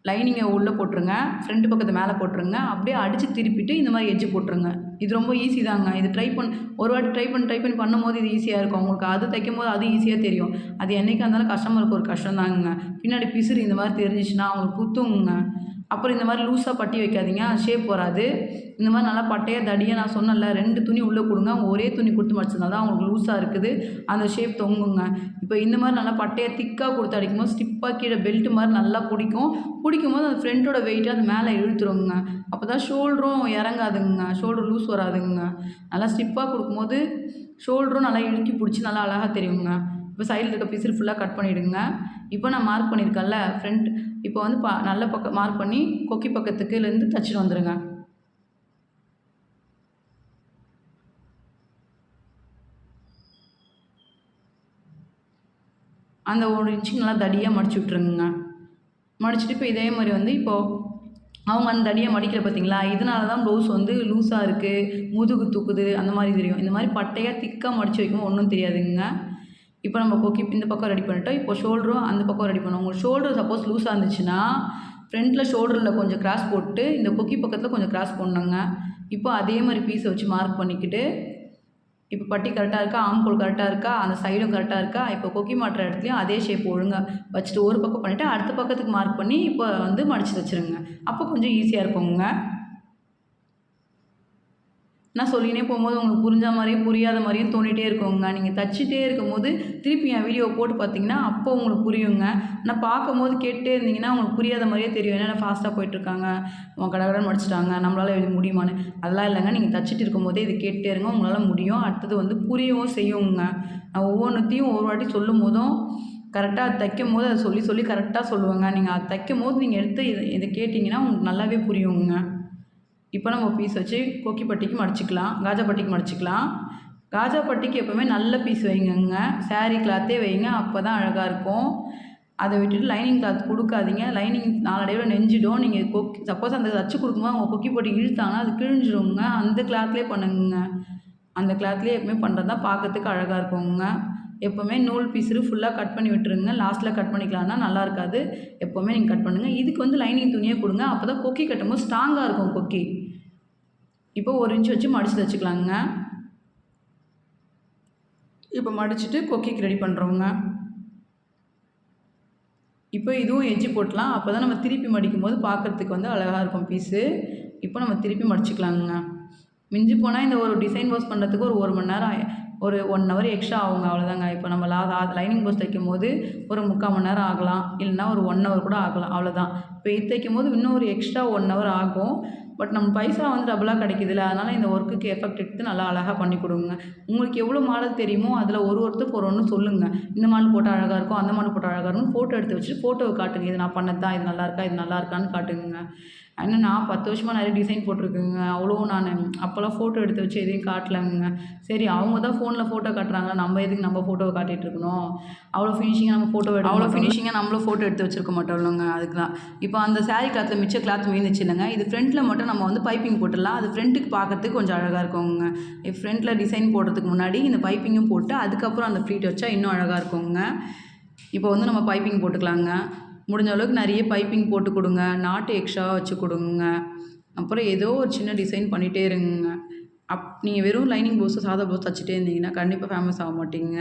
லைனிங்கை உள்ளே போட்டுருங்க, ஃப்ரண்ட் பக்கத்தை மேலே போட்டுருங்க, அப்படியே அடித்து திருப்பிட்டு இந்த மாதிரி எட்ஜு போட்டுருங்க. இது ரொம்ப ஈஸி தாங்க. இது ஒரு வாட்டி ட்ரை பண்ணி பண்ணும்போது இது ஈஸியாக இருக்கும். உங்களுக்கு அது தைக்கும்போது அது ஈஸியாக தெரியும். அது என்றைக்கா இருந்தாலும் கஸ்டமருக்கு ஒரு கஷ்டம் தாங்க. பின்னாடி பிசுறு இந்த மாதிரி தெரிஞ்சிச்சுன்னா அவங்களுக்கு குத்துங்க. அப்புறம் இந்த மாதிரி லூஸாக பட்டி வைக்காதீங்க, ஷேப் வராது. இந்த மாதிரி நல்லா பட்டையாக தடியாக நான் சொன்னேன்ல 2 துணி உள்ளே கொடுங்க, அவங்க ஒரே துணி கொடுத்து மடிச்சதுனால தான் அவங்களுக்கு லூஸாக இருக்குது, அந்த ஷேப் தொங்குங்க. இப்போ இந்த மாதிரி நல்லா பட்டையாக திக்காக கொடுத்து அடிக்கும்போது ஸ்டிப்பாக கீழே பெல்ட் மாதிரி நல்லா பிடிக்கும்போது அந்த ஃப்ரண்ட்டோட வெயிட்டு அது மேலே இழுத்துருங்க. அப்போ தான் ஷோல்டரும் இறங்காதுங்க, ஷோல்டர் லூஸ் வராதுங்க. நல்லா ஸ்டிப்பாக கொடுக்கும்போது ஷோல்டரும் நல்லா இழுக்கி பிடிச்சி நல்லா அழகாக தெரியுங்க. இப்போ சைடில் இருக்க பிசுறு ஃபுல்லாக கட் பண்ணிவிடுங்க. இப்போ நான் மார்க் பண்ணியிருக்கேன்ல ஃப்ரண்ட், இப்போ வந்து நல்ல பக்கம் மார்க் பண்ணி கொக்கி பக்கத்துக்குலேருந்து தச்சுட்டு வந்துடுங்க. அந்த 1 இன்ச்சுக்கு நல்லா தடியாக மடிச்சு விட்ருங்க. மடிச்சுட்டு இப்போ இதே மாதிரி வந்து இப்போது அவங்க அந்த தடியாக மடிக்கிற பார்த்தீங்களா, இதனால தான் ப்ளவுஸ் வந்து லூஸாக இருக்குது, முதுகு தூக்குது அந்த மாதிரி தெரியும். இந்த மாதிரி பட்டையாக திக்காக மடித்து வைக்கும்போது ஒன்றும் தெரியாதுங்க. இப்போ நம்ம கொக்கி இந்த பக்கம் ரெடி பண்ணிட்டோம். இப்போ ஷோல்டரும் அந்த பக்கம் ரெடி பண்ணுவோம். உங்களுக்கு ஷோல்டர் சப்போஸ் லூஸாக இருந்துச்சுன்னா ஃப்ரண்ட்டில் ஷோல்டரில் கொஞ்சம் கிராஸ் போட்டு இந்த கொக்கி பக்கத்தில் கொஞ்சம் கிராஸ் போடணுங்க. இப்போ அதே மாதிரி பீஸை வச்சு மார்க் பண்ணிக்கிட்டு இப்போ பட்டி கரெக்டாக இருக்கா, ஆம்கோல் கரெக்டாக இருக்கா, அந்த சைடும் கரெக்டாக இருக்கா, இப்போ கொக்கி மாட்டுற இடத்துலையும் அதே ஷேப் ஒழுங்காக வச்சுட்டு ஒரு பக்கம் பண்ணிவிட்டு அடுத்த பக்கத்துக்கு மார்க் பண்ணி இப்போ வந்து மடித்து வச்சுருங்க. அப்போ கொஞ்சம் ஈஸியாக இருக்குங்க. நான் சொல்லினே போகும்போது உங்களுக்கு புரிஞ்ச மாதிரியும் புரியாத மாதிரியும் தோணிகிட்டே இருக்குங்க. நீங்கள் தச்சிட்டே இருக்கும்போது திருப்பி என் வீடியோவை போட்டு பார்த்தீங்கன்னா அப்போ உங்களுக்கு புரியுங்க. நான் பார்க்கும்போது கேட்டுட்டே இருந்தீங்கன்னா உங்களுக்கு புரியாத மாதிரியே தெரியும், என்னென்ன ஃபாஸ்ட்டாக போயிட்டுருக்காங்க, அவங்க கடகடன்னு முடிச்சிட்டாங்க, நம்மளால் எழுத முடியுமான்னு. அதெல்லாம் இல்லைங்க, நீங்கள் தச்சிட்டு இருக்கும்போதே இது கேட்டுட்டே இருங்க, உங்களால் முடியும். அடுத்தது வந்து புரியவும் செய்யுங்க. நான் ஒவ்வொன்றுத்தையும் ஒரு வாட்டி சொல்லும் போதும் கரெக்டாக அது தைக்கும் போது அதை சொல்லி கரெக்டாக சொல்லுவேங்க. நீங்கள் அது தைக்கும் போது நீங்கள் எடுத்து இதை கேட்டிங்கன்னா உங்களுக்கு நல்லாவே புரியுங்க. இப்போ நம்ம பீஸ் வச்சு கொக்கி பட்டிக்கு மடிச்சிக்கலாம், காஜா பட்டிக்கு மடிச்சிக்கலாம். காஜா பட்டிக்கு எப்போவுமே நல்ல பீஸ் வைங்கங்க, சாரீ கிளாத்தே வைங்க, அப்போ தான் அழகாக இருக்கும். அதை விட்டுட்டு லைனிங் கிளாத் கொடுக்காதீங்க, லைனிங் நாளடைவில் நெஞ்சிடும். நீங்கள் சப்போஸ் அந்த தச்சு கொடுக்கும்போது அவங்க கொக்கி போட்டு இழுத்தாங்கன்னா அது கிழிஞ்சிடுங்க. அந்த கிளாத்லேயே பண்ணுங்க, அந்த கிளாத்லேயே எப்பவுமே பண்ணுறது தான் பார்க்கறதுக்கு அழகாக இருக்குங்க. எப்போவுமே நூல் பீஸு ஃபுல்லாக கட் பண்ணி விட்டுருங்க. லாஸ்ட்டில் கட் பண்ணிக்கலாம்னா நல்லா இருக்காது. எப்போவுமே நீங்கள் கட் பண்ணுங்கள். இதுக்கு வந்து லைனிங் துணியே கொடுங்க. அப்போ தான் கொக்கி கட்டும்போது ஸ்ட்ராங்காக இருக்கும் கொக்கி. இப்போ 1 இன்ச் வச்சு மடித்து தைச்சிக்கலாங்க. இப்போ மடிச்சுட்டு கொக்கிக்கு ரெடி பண்ணுறோங்க. இப்போ இதுவும் எட்ஜு போட்டலாம். அப்போ தான் நம்ம திருப்பி மடிக்கும்போது பார்க்குறதுக்கு வந்து அழகாக இருக்கும் பீஸு. இப்போ நம்ம திருப்பி மடிச்சுக்கலாங்க. மிஞ்சி போனால் இந்த ஒரு டிசைன் ப்ளவுஸ் பண்ணுறதுக்கு ஒரு 1 மணி நேரம் ஒரு 1 ஹவர் எக்ஸ்ட்ரா ஆகுங்க. அவ்வளோதாங்க. இப்போ நம்ம லைனிங் ப்ளவுஸ் தைக்கும்போது ஒரு 3/4 மணி நேரம் ஆகலாம். இல்லைனா ஒரு 1 ஹவர் கூட ஆகலாம். அவ்வளோதான். இப்போ இது தைக்கும்போது இன்னும் ஒரு எக்ஸ்ட்ரா 1 ஹவர் ஆகும். பட் நம்ம பைசா வந்து டபுளாக கிடைக்குதுல்ல, அதனால் இந்த ஒர்க்குக்கு எஃபெக்ட் எடுத்து நல்லா அழகாக பண்ணி கொடுங்க. உங்களுக்கு எவ்வளோ மாடல் தெரியுமோ அதில் ஒருத்தருக்கு ஒன்று சொல்லுங்கள். இந்த மாடல் போட்டால் அழகாக இருக்கும், அந்த மாடல் போட்டால் அழகாக இருக்கும். ஃபோட்டோ எடுத்து வச்சுட்டு ஃபோட்டோவை காட்டுங்க. இது நான் பண்ணது தான், இது நல்லா இருக்கா, இது நல்லா இருக்கான்னு காட்டுங்க. ஏன்னா நான் 10 வருஷமாக நிறைய டிசைன் போட்டிருக்கேங்க. அவ்வளோ நான் அப்போல்லாம் ஃபோட்டோ எடுத்து வச்சு எதையும் காட்டலைங்க. சரி அவங்க தான் ஃபோனில் ஃபோட்டோ காட்டுறாங்க, நம்ம எதுக்கு நம்ம ஃபோட்டோவை காட்டிகிட்டு இருக்கணும்? அவ்வளோ ஃபினிஷிங்காக நம்ம ஃபோட்டோ அவ்வளோ ஃபினிஷிங்காக நம்மளும் ஃபோட்டோ எடுத்து வச்சுருக்க மாட்டோம்லங்க. அதுக்கு தான் இப்போ அந்த சாரீ கிளாத்தில் மிச்ச கிளாத் மீந்துச்சு இல்லைங்க, இது ஃப்ரண்ட்டில் மட்டும் நம்ம வந்து பைப்பிங் போட்டுடலாம். அது ஃப்ரண்ட்டுக்கு பார்க்கறதுக்கு கொஞ்சம் அழகாக இருக்குங்க. ஃப்ரண்ட்டில் டிசைன் போடுறதுக்கு முன்னாடி இந்த பைப்பிங்கும் போட்டு அதுக்கப்புறம் அந்த ஃப்ளீட் வச்சா இன்னும் அழகாக இருக்குங்க. இப்போ வந்து நம்ம பைப்பிங் போட்டுக்கலாங்க. முடிஞ்ச அளவுக்கு நிறைய பைப்பிங் போட்டு கொடுங்க. நாட்டு எக்ஸ்ட்ராவாக வச்சு கொடுங்க. அப்புறம் ஏதோ ஒரு சின்ன டிசைன் பண்ணிகிட்டே இருங்க. நீங்கள் வெறும் லைனிங் ப்ளவுஸு சாதா ப்ளவுஸ் தச்சுட்டே இருந்தீங்கன்னா கண்டிப்பாக ஃபேமஸ் ஆக மாட்டீங்க.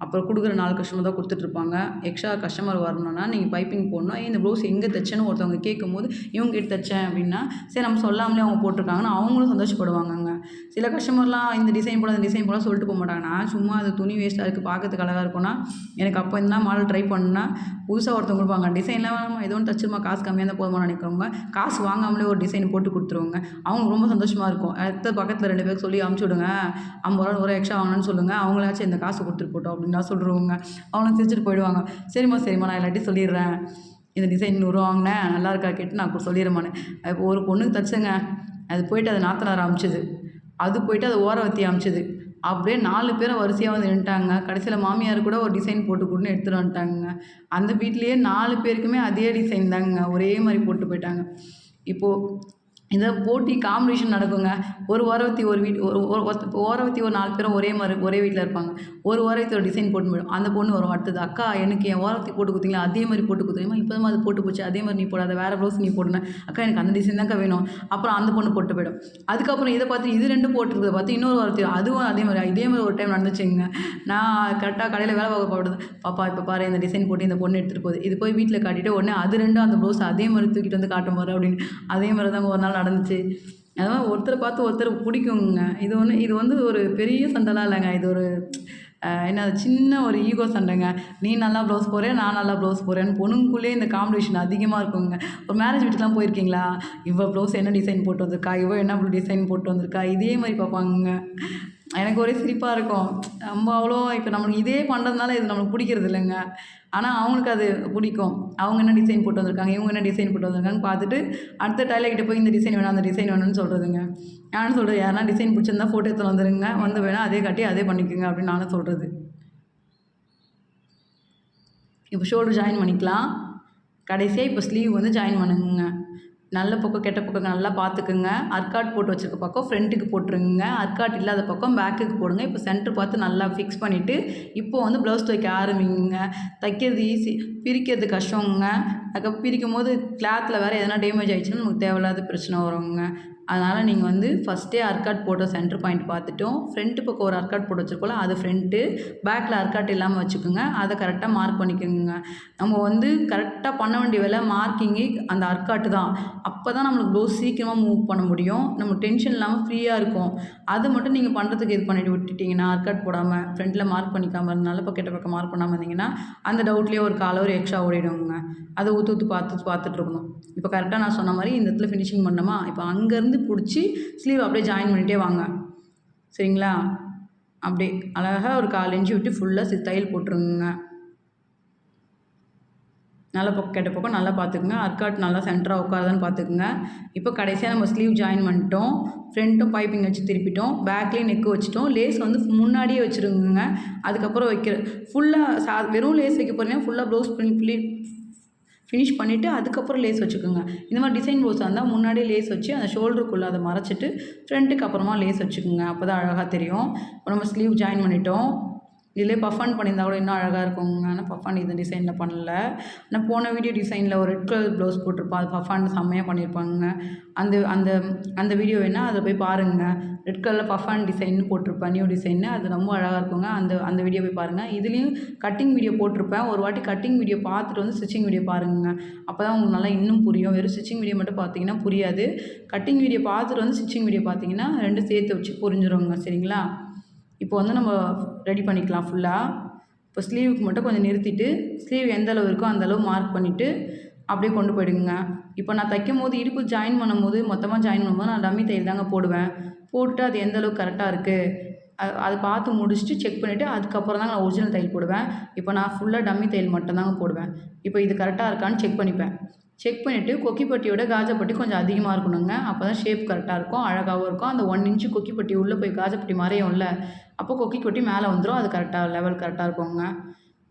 அப்புறம் கொடுக்குற 4 கஸ்டமர் தான் கொடுத்துட்ருப்பாங்க. எக்ஸ்ட்ரா கஸ்டமர் வரணும்னா நீங்கள் பைப்பிங் போடணும். இந்த ப்ளவுஸ் எங்கே தைச்சேன்னு ஒருத்தவங்க கேட்கும்போது இவங்க கிட்ட தைச்சேன் அப்படின்னா சரி நம்ம சொல்லாமலே அவங்க போட்டிருக்காங்கன்னா அவங்களும் சந்தோஷப்படுவாங்கங்க. சில கஸ்டமர்லாம் இந்த டிசைன் போட அந்த டிசைன் போட சொல்லிட்டு போக மாட்டாங்க. நான் சும்மா அது துணி வேஸ்ட்டாக இருக்குது பார்க்கறதுக்கு அழகாக இருக்கும்னா எனக்கு அப்போ இந்த மாடல் ட்ரை பண்ணுன்னா புதுசாக ஒருத்தவங்க கொடுப்பாங்க. டிசைன்லாம் நம்ம ஏதோ ஒன்று தச்சுமா காசு கம்மியாக தான் போதுமா நினைக்கிறவங்க காசு வாங்காமலே ஒரு டிசைன் போட்டு கொடுத்துருவாங்க. அவங்க ரொம்ப சந்தோஷமாக இருக்கும். அடுத்த பக்கத்தில் 2 பேருக்கு சொல்லி அமுச்சு விடுங்க, 50 ரூபா 1 எக்ஸ்ட்ரா வாங்கணும்னு சொல்லுங்கள், அவங்களாச்சும் இந்த காசு கொடுத்துட்டு போட்டோம் அப்படின்னா சொல்கிறவங்க. அவங்களும் சிரிச்சுட்டு போயிடுவாங்க. சரிம்மா நான் எல்லாத்தையும் சொல்லிடுறேன், இந்த டிசைன் 100 ரூபா வாங்கினேன் நல்லா இருக்கா கேட்டு நான் சொல்லிடுறேம்மான்னு. இப்போ ஒரு பொண்ணுக்கு தச்சுங்க, அது போயிட்டு அது நாத்தனார் அமிச்சுது, அது போயிட்டு அது ஓரவத்தி அமிச்சுது. அப்படியே 4 பேரும் வரிசையாக வந்து நின்ட்டாங்க. கடைசியில் மாமியார் கூட ஒரு டிசைன் போட்டு கொடுன்னு எடுத்துகிட்டு வந்துட்டாங்க. அந்த வீட்லேயே 4 பேருக்குமே அதே டிசைன் தாங்க, ஒரே மாதிரி போட்டு போயிட்டாங்க. இப்போது இந்த போட்டி காம்படிஷன் நடக்குங்க. ஒரு ஓரவத்தி ஒரு வீட்டு ஓரவத்தி ஒரு 4 பேரும் ஒரே வீட்டில் இருப்பாங்க. ஒரு ஓரவத்தி ஒரு டிசைன் போட்டு போயிடும். அந்த பொண்ணு வரும் அடுத்தது, அக்கா எனக்கு என் ஓரவத்தி போட்டு கொடுத்தீங்களா அதே மாதிரி போட்டு கொடுத்தீங்கம்மா, இப்போ தான் அது போட்டு போச்சு, அதே மாதிரி நீ போடாத, வேறு ப்ளவுஸ் நீ போடுனேன், அக்கா எனக்கு அந்த டிசைன் தான்க்கா வேணும். அப்புறம் அந்த பொண்ணு போட்டு போயிடும். அதுக்கப்புறம் இதை பார்த்து இது 2 போட்டுருக்கிறத பார்த்து இன்னொரு ஓரவத்தி அதுவும் இதே மாதிரி ஒரு டைம் நடந்துச்சுங்க. நான் கரெக்டாக கடையில் வேலை பார்க்க போடுறது, பாப்பா இப்போ பாரு இந்த டிசைன் போட்டு இந்த பொண்ணு எடுத்துகிட்டு போகுது, இது போய் வீட்டில் காட்டிட்டு உடனே அது 2 அந்த ப்ளவுஸ் அதே மாதிரி தூக்கிட்டு வந்து காட்டும் பாரு அப்படின்னு. அதே மாதிரி தாங்க ஒரு நாள் நடந்துச்சு. அதாவது ஒருத்தரை பார்த்து ஒருத்தர் பிடிக்குங்க. இது வந்து ஒரு பெரிய சண்டைலாம் இல்லைங்க. இது ஒரு என்ன சின்ன ஒரு ஈகோ சண்டைங்க. நீ நல்லா ப்ளவுஸ் போடுறேன், நான் நல்லா ப்ளவுஸ் போடுறேன்னு பொண்ணுங்களுக்குள்ளேயே இந்த காம்படிஷன் அதிகமாக இருக்குங்க. ஒரு மேரேஜ் வீட்டுக்குலாம் போயிருக்கீங்களா, இவள் ப்ளவுஸ் என்ன டிசைன் போட்டு வந்திருக்கா, இவள் என்ன டிசைன் போட்டு வந்திருக்கா, இதே மாதிரி பார்ப்பாங்க. எனக்கு ஒரே சிரிப்பாக இருக்கும். நம்ம அவ்வளோ இப்போ நம்மளுக்கு இதே பண்ணுறதுனால இது நம்மளுக்கு பிடிக்கிறது இல்லைங்க. ஆனால் அவங்களுக்கு அது பிடிக்கும். அவங்க என்ன டிசைன் போட்டு வந்திருக்காங்க, இவங்க என்ன டிசைன் போட்டு வந்திருக்காங்கன்னு பார்த்துட்டு அடுத்த டைலர்கிட்ட போய் இந்த டிசைன் வேணும் அந்த டிசைன் வேணும்னு சொல்கிறதுங்க. நானும் சொல்கிறது யாருன்னா டிசைன் பிடிச்சிருந்தா ஃபோட்டோ எடுத்து வந்துடுங்க, வந்து வேணால் அதே காட்டி அதே பண்ணிக்கோங்க அப்படின்னு நானும் சொல்கிறது. இப்போ ஷோல்டர் ஜாயின் பண்ணிக்கலாம். கடைசியாக இப்போ ஸ்லீவ் வந்து ஜாயின் பண்ணுங்க. நல்ல பக்கம் கெட்ட பக்கம் நல்லா பார்த்துக்குங்க. அர்க்காட் போட்டு வச்சுருக்க பக்கம் ஃப்ரண்ட்டுக்கு போட்டுருங்க, அர்க்காட் இல்லாத பக்கம் பேக்குக்கு போடுங்க. இப்போ சென்டர் பார்த்து நல்லா ஃபிக்ஸ் பண்ணிவிட்டு இப்போது வந்து ப்ளவுஸ் தைக்க ஆரம்பிங்க. தைக்கிறது ஈஸி, பிரிக்கிறது கஷ்டங்க. அதுக்கப்புறம் பிரிக்கும் போது கிளாத்தில் வேறு எதனா டேமேஜ் ஆகிடுச்சுன்னா நமக்கு தேவையில்லாத பிரச்சனை வருங்க. அதனால் நீங்கள் வந்து ஃபஸ்ட்டே அர்க்காட் போட்ட சென்டர் பாயிண்ட் பார்த்துட்டோம். ஃப்ரண்ட்டு பக்கம் ஒரு அர்க்காட் போட்டு வச்சுருக்கோம்ல அது ஃப்ரண்ட்டு, பேக்கில் அர்க்காட் இல்லாமல் வச்சுக்கோங்க. அதை கரெக்டாக மார்க் பண்ணிக்கோங்க. நம்ம வந்து கரெக்டாக பண்ண வேண்டிய வேலை மார்க்கிங்கு அந்த அர்க்காட்டு தான். அப்போ தான் நம்மளுக்கு ப்ளவுஸ் சீக்கிரமாக மூவ் பண்ண முடியும், நம்ம டென்ஷன் இல்லாமல் ஃப்ரீயாக இருக்கும். அதை மட்டும் நீங்கள் பண்ணுறதுக்கு இது பண்ணிட்டு விட்டுட்டிங்கன்னா, அர்க்காட் போடாமல் ஃப்ரண்ட்டில் மார்க் பண்ணிக்காமல் இருந்தாலும் இப்போ கெட்ட பக்கம் மார்க் பண்ணாமல் இருந்தீங்கன்னா அந்த டவுட்லேயே ஒரு 1/4 ஹவர் எக்ஸ்ட்ரா ஓடிடுங்க. அதை ஊற்று பார்த்துட்ருக்கணும். இப்போ கரெக்டாக நான் சொன்ன மாதிரி இந்த இடத்துல ஃபினிஷிங் பண்ணோமா, இப்போ அங்கேருந்து பிடிச்சி ஸ்லீவ் அப்படியே ஜாயின் பண்ணிகிட்டே வாங்க. சரிங்களா, அப்படியே அழகாக ஒரு 1/4 இன்ச்சு விட்டு ஃபுல்லாக தையல் போட்டுருங்க. நல்ல பக்கம் கெட்ட பக்கம் நல்லா பார்த்துக்குங்க. அர்க்காட் நல்லா சென்டராக உட்காருதான்னு பார்த்துக்குங்க. இப்போ கடைசியாக நம்ம ஸ்லீவ் ஜாயின் பண்ணிட்டோம். ஃப்ரண்ட்டும் பைப்பிங் வச்சு திருப்பிட்டோம், பேக்லேயும் நெக்கு வச்சுட்டோம். லேஸ் வந்து முன்னாடியே வச்சுருங்க. அதுக்கப்புறம் ஃபுல்லாக வெறும் லேஸ் வைக்க போகிறீங்கன்னா ஃபுல்லாக ப்ளவுஸ் ஃபினிஷ் பண்ணிவிட்டு அதுக்கப்புறம் லேஸ் வச்சுக்கோங்க. இந்த மாதிரி டிசைன் ப்ளவுஸாக இருந்தால் முன்னாடியே லேஸ் வச்சு அந்த ஷோல்டருக்குள்ளே அதை மறைச்சிட்டு ஃப்ரண்ட்டுக்கு அப்புறமா லேஸ் வச்சுக்கோங்க. அப்போ தான் அழகாக தெரியும். இப்போ நம்ம ஸ்லீவ் ஜாயின் பண்ணிட்டோம். இதிலே பஃபான் பண்ணியிருந்தா கூட இன்னும் அழகாக இருக்குங்க. ஆனால் பஃபான் இந்த டிசைனில் பண்ணல. ஆனால் போன வீடியோ டிசைனில் ஒரு ரெட் கலர் ப்ளவுஸ் போட்டிருப்போம். அது பஃபான் செம்மையாக பண்ணியிருப்பாங்க. அந்த அந்த அந்த வீடியோ வேணால் அதில் போய் பாருங்கள். ரெட் கலரில் பஃபான் டிசைன்னு போட்டிருப்பேன், நியூ டிசைன்னு. அது ரொம்ப அழகாக இருக்குங்க. அந்த வீடியோ போய் பாருங்கள். இதுலேயும் கட்டிங் வீடியோ போட்டிருப்பேன். ஒரு வாட்டி கட்டிங் வீடியோ பார்த்துட்டு வந்து ஸ்டிச்சிங் வீடியோ பாருங்க. அப்போ தான் உங்களுக்கு நல்லா இன்னும் புரியும். வெறும் ஸ்டிச்சிங் வீடியோ மட்டும் பார்த்தீங்கன்னா புரியாது. கட்டிங் வீடியோ பார்த்துட்டு வந்து ஸ்டிச்சிங் வீடியோ பார்த்தீங்கன்னா 2 சேர்த்து வச்சு புரிஞ்சிருங்க. சரிங்களா? இப்போ வந்து நம்ம ரெடி பண்ணிக்கலாம் ஃபுல்லாக. இப்போ ஸ்லீவுக்கு மட்டும் கொஞ்சம் நிறுத்திட்டு, ஸ்லீவ் எந்த அளவு இருக்கோ அந்த அளவு மார்க் பண்ணிவிட்டு அப்படியே கொண்டு போயிடுங்க. இப்போ நான் தைக்கும்போது இடுப்பு ஜாயின் பண்ணும்போது மொத்தமாக ஜாயின் பண்ணும்போது நான் டம்மி தையல் தாங்க போடுவேன். போட்டுட்டு அது எந்த அளவுக்கு கரெக்டாக இருக்குது அது பார்த்து முடிச்சுட்டு செக் பண்ணிவிட்டு அதுக்கப்புறம் தாங்க நான் ஒரிஜினல் தையல் போடுவேன். இப்போ நான் ஃபுல்லாக டம்மி தையல் மட்டும்தாங்க போடுவேன். இப்போ இது கரெக்டாக இருக்கான்னு செக் பண்ணிப்பேன். செக் பண்ணிவிட்டு கொக்கிப்பட்டியோட காஜாப்பட்டி கொஞ்சம் அதிகமாக இருக்கணுங்க. அப்போ தான் ஷேப் கரெக்டாக இருக்கும், அழகாகவும் இருக்கும். அந்த 1 இன்ச்சு கொக்கிப்பட்டி உள்ளே போய் காஜாப்பட்டி மறையும்ல, அப்போ கொக்கிப்பட்டி மேலே வந்துடும். அது கரெக்டாக லெவல் கரெக்டாக இருக்குங்க.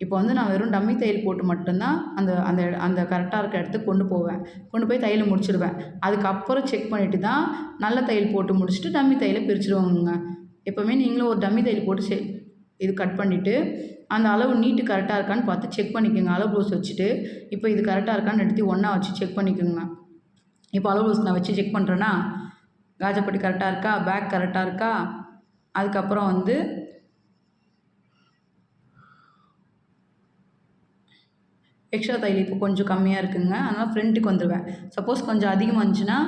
இப்போ வந்து நான் வெறும் டம்மி தையல் போட்டு மட்டும்தான் அந்த அந்த அந்த கரெக்டாக இருக்க இடத்துக்கு கொண்டு போவேன். கொண்டு போய் தையலை முடிச்சிடுவேன். அதுக்கப்புறம் செக் பண்ணிவிட்டு தான் நல்ல தையல் போட்டு முடிச்சுட்டு டம்மி தையலை பிரிச்சுடுவோங்க. எப்போவுமே நீங்களும் ஒரு டம்மி தையல் போட்டு இது கட் பண்ணிவிட்டு அந்த அளவு நீட்டு கரெக்டாக இருக்கான்னு பார்த்து செக் பண்ணிக்கோங்க. அளவு ப்ளவுஸ் வச்சுட்டு இப்போ இது கரெக்டாக இருக்கான்னு எடுத்து ஒன்றா வச்சு செக் பண்ணிக்கோங்க. இப்போ அளவு ப்ளவுஸ் நான் வச்சு செக் பண்ணுறேன்னா காஜாப்பட்டி கரெக்டாக இருக்கா, பேக் கரெக்டாக இருக்கா, அதுக்கப்புறம் வந்து எக்ஸ்ட்ரா தையல் இப்போ கொஞ்சம் கம்மியாக இருக்குங்க. அதனால் ஃப்ரண்ட்டுக்கு வந்துடுவேன். சப்போஸ் கொஞ்சம் அதிகமாக இருந்துச்சுன்னா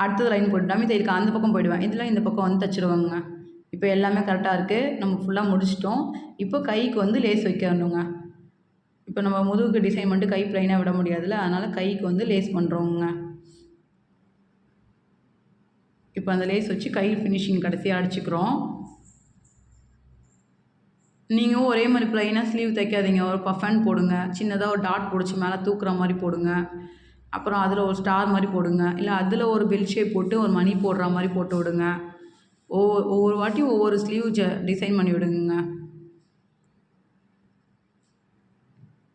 அடுத்தது லைன் போட்டு டம்மி தையலுக்கு அந்த பக்கம் போயிடுவேன். இதில் இந்த பக்கம் வந்து தைச்சிருவாங்க. இப்போ எல்லாமே கரெக்டாக இருக்குது. நம்ம ஃபுல்லாக முடிச்சிட்டோம். இப்போ கைக்கு வந்து லேஸ் வைக்கணுங்க. இப்போ நம்ம முதுகுக்கு டிசைன் பண்ணிட்டு கை ப்ளைனாக விட முடியாதுல்ல, அதனால் கைக்கு வந்து லேஸ் பண்ணுறோங்க. இப்போ அந்த லேஸ் வச்சு கை ஃபினிஷிங் கடைசியாக அடிச்சுக்கிறோம். நீங்கள் ஒரே மாதிரி ப்ளைனாக ஸ்லீவ் தைக்காதீங்க. ஒரு பஃபன் போடுங்க. சின்னதாக ஒரு டாட் பிடிச்சி மேலே தூக்குற மாதிரி போடுங்க. அப்புறம் அதில் ஒரு ஸ்டார் மாதிரி போடுங்க. இல்லை அதில் ஒரு பெல் ஷேப் போட்டு ஒரு மணி போடுற மாதிரி போட்டு விடுங்க. ஒவ்வொரு வாட்டியும் ஒவ்வொரு ஸ்லீவ் டிசைன் பண்ணி விடுங்க.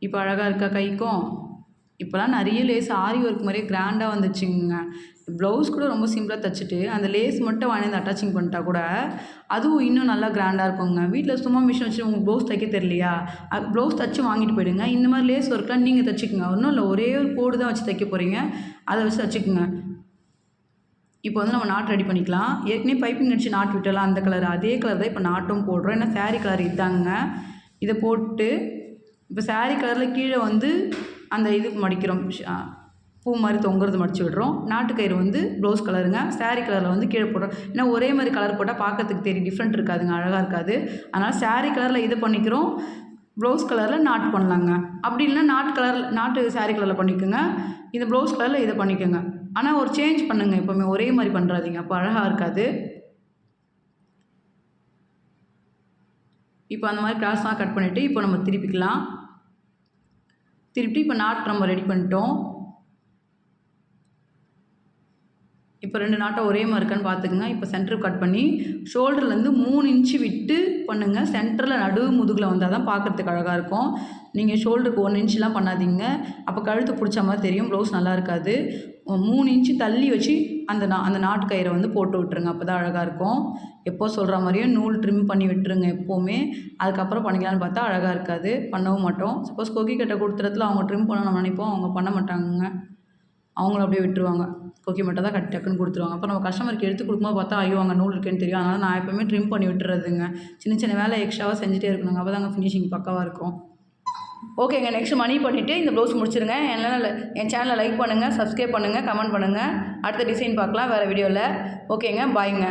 இப்போ அழகாக இருக்கா கைக்கும்? இப்போலாம் நிறைய லேஸ் ஆரி ஒர்க் மாதிரியே கிராண்டாக வந்துச்சுங்க. ப்ளவுஸ் கூட ரொம்ப சிம்பிளாக தைச்சிட்டு அந்த லேஸ் மட்டும் வாங்கி அட்டாச்சிங் பண்ணிட்டா கூட அதுவும் இன்னும் நல்லா கிராண்டாக இருக்குங்க. வீட்டில் சும்மா மிஷின் வச்சு உங்களுக்கு ப்ளவுஸ் தைக்க தெரியலையா, ப்ளவுஸ் தைச்சி வாங்கிட்டு போயிடுங்க. இந்த மாதிரி லேஸ் ஒர்க்லாம் நீங்கள் தைச்சிக்கோங்க. ஒன்றும் இல்லை, ஒரே ஒரு கோடு தான் வச்சு தைக்க போகிறீங்க, அதை வச்சு தைச்சிக்கோங்க. இப்போ வந்து நம்ம நாட் ரெடி பண்ணிக்கலாம். ஏற்கனவே பைப்பிங் அடிச்சு நாட் விட்டலாம் அந்த கலர், அதே கலர் தான் இப்போ நாட்டும் போடுறோம். ஏன்னா சாரீ கலர் இதாங்க. இதை போட்டு இப்போ சாரீ கலரில் கீழே வந்து அந்த இது மடிக்கிறோம், பூ மாதிரி தொங்குறது மடித்து விடுறோம். நாட்டுக்கயிறு வந்து ப்ளவுஸ் கலருங்க. சாரீ கலரில் வந்து கீழே போடுறோம். ஏன்னா ஒரே மாதிரி கலர் போட்டால் பார்க்கறதுக்கு தெரியும், டிஃப்ரெண்ட் இருக்காதுங்க, அழகாக இருக்காது. அதனால் சாரீ கலரில் இது பண்ணிக்கிறோம், ப்ளவுஸ் கலரில் நாட் பண்ணலாங்க. அப்படி இல்லைன்னா நாட்டு சாரீ கலரில் பண்ணிக்கோங்க, இந்த ப்ளவுஸ் கலரில் இதை பண்ணிக்கோங்க. ஆனால் ஒரு சேஞ்ச் பண்ணுங்கள், எப்போவுமே ஒரே மாதிரி பண்ணுறாதீங்க, அப்போ அழகாக இருக்காது. இப்போ அந்த மாதிரி கிராஸ்லாம் கட் பண்ணிவிட்டு இப்போ நம்ம திருப்பிக்கலாம். திருப்பி இப்போ நாட் நம்ம ரெடி பண்ணிட்டோம். இப்போ 2 நாட்டும் ஒரே மாதிரி இருக்கான்னு பார்த்துக்குங்க. இப்போ சென்டர் கட் பண்ணி ஷோல்டர்லேருந்து 3 இன்ச்சு விட்டு பண்ணுங்கள். சென்டரில் நடு முதுகில் வந்தால் தான் பார்க்குறதுக்கு அழகாக இருக்கும். நீங்கள் ஷோல்டருக்கு 1 இன்ச்லாம் பண்ணாதீங்க, அப்போ கழுத்து பிடிச்ச மாதிரி தெரியும், ப்ளவுஸ் நல்லா இருக்காது. 3 இன்ச்சு தள்ளி வச்சு அந்த நாட்டு கயிறை வந்து போட்டு விட்டுருங்க, அப்போ தான் அழகாக இருக்கும். எப்போ சொல்கிற மாதிரியே நூல் ட்ரிம் பண்ணி விட்டுருங்க எப்போவுமே. அதுக்கப்புறம் பண்ணிக்கலான்னு பார்த்தா அழகாக இருக்காது, பண்ணவும் மாட்டோம். சப்போஸ் கொக்கி கட்டை கொடுத்துறதுல அவங்க ட்ரிம் பண்ண நம்ம நினைப்போம், அவங்க பண்ண மாட்டாங்க, அவங்களும் அப்படியே விட்டுருவாங்க. கொக்கி மட்டும் தான் டக்குன்னு கொடுத்துருவாங்க. அப்போ நம்ம கஸ்டமருக்கு எடுத்து கொடுக்கும்போது பார்த்தா ஐயோ அங்கே நூல் இருக்குன்னு தெரியும். அதனால் நான் எப்போவுமே ட்ரிம் பண்ணி விட்டுறதுங்க. சின்ன சின்ன வேலை எக்ஸ்ட்ராவாக செஞ்சுட்டே இருக்கணுங்க, அப்போ தாங்க ஃபினிஷிங் பக்காவாக இருக்கும். ஓகேங்க, நெக்ஸ்ட் மணி பண்ணிவிட்டு இந்த ப்ளவுஸ் முடிச்சிருங்க. என் சேனலை லைக் பண்ணுங்கள், சப்ஸ்கிரைப் பண்ணுங்கள், கமெண்ட் பண்ணுங்கள். அடுத்த டிசைன் பார்க்கலாம் வேறு வீடியோவில். ஓகேங்க, பாய்ங்க.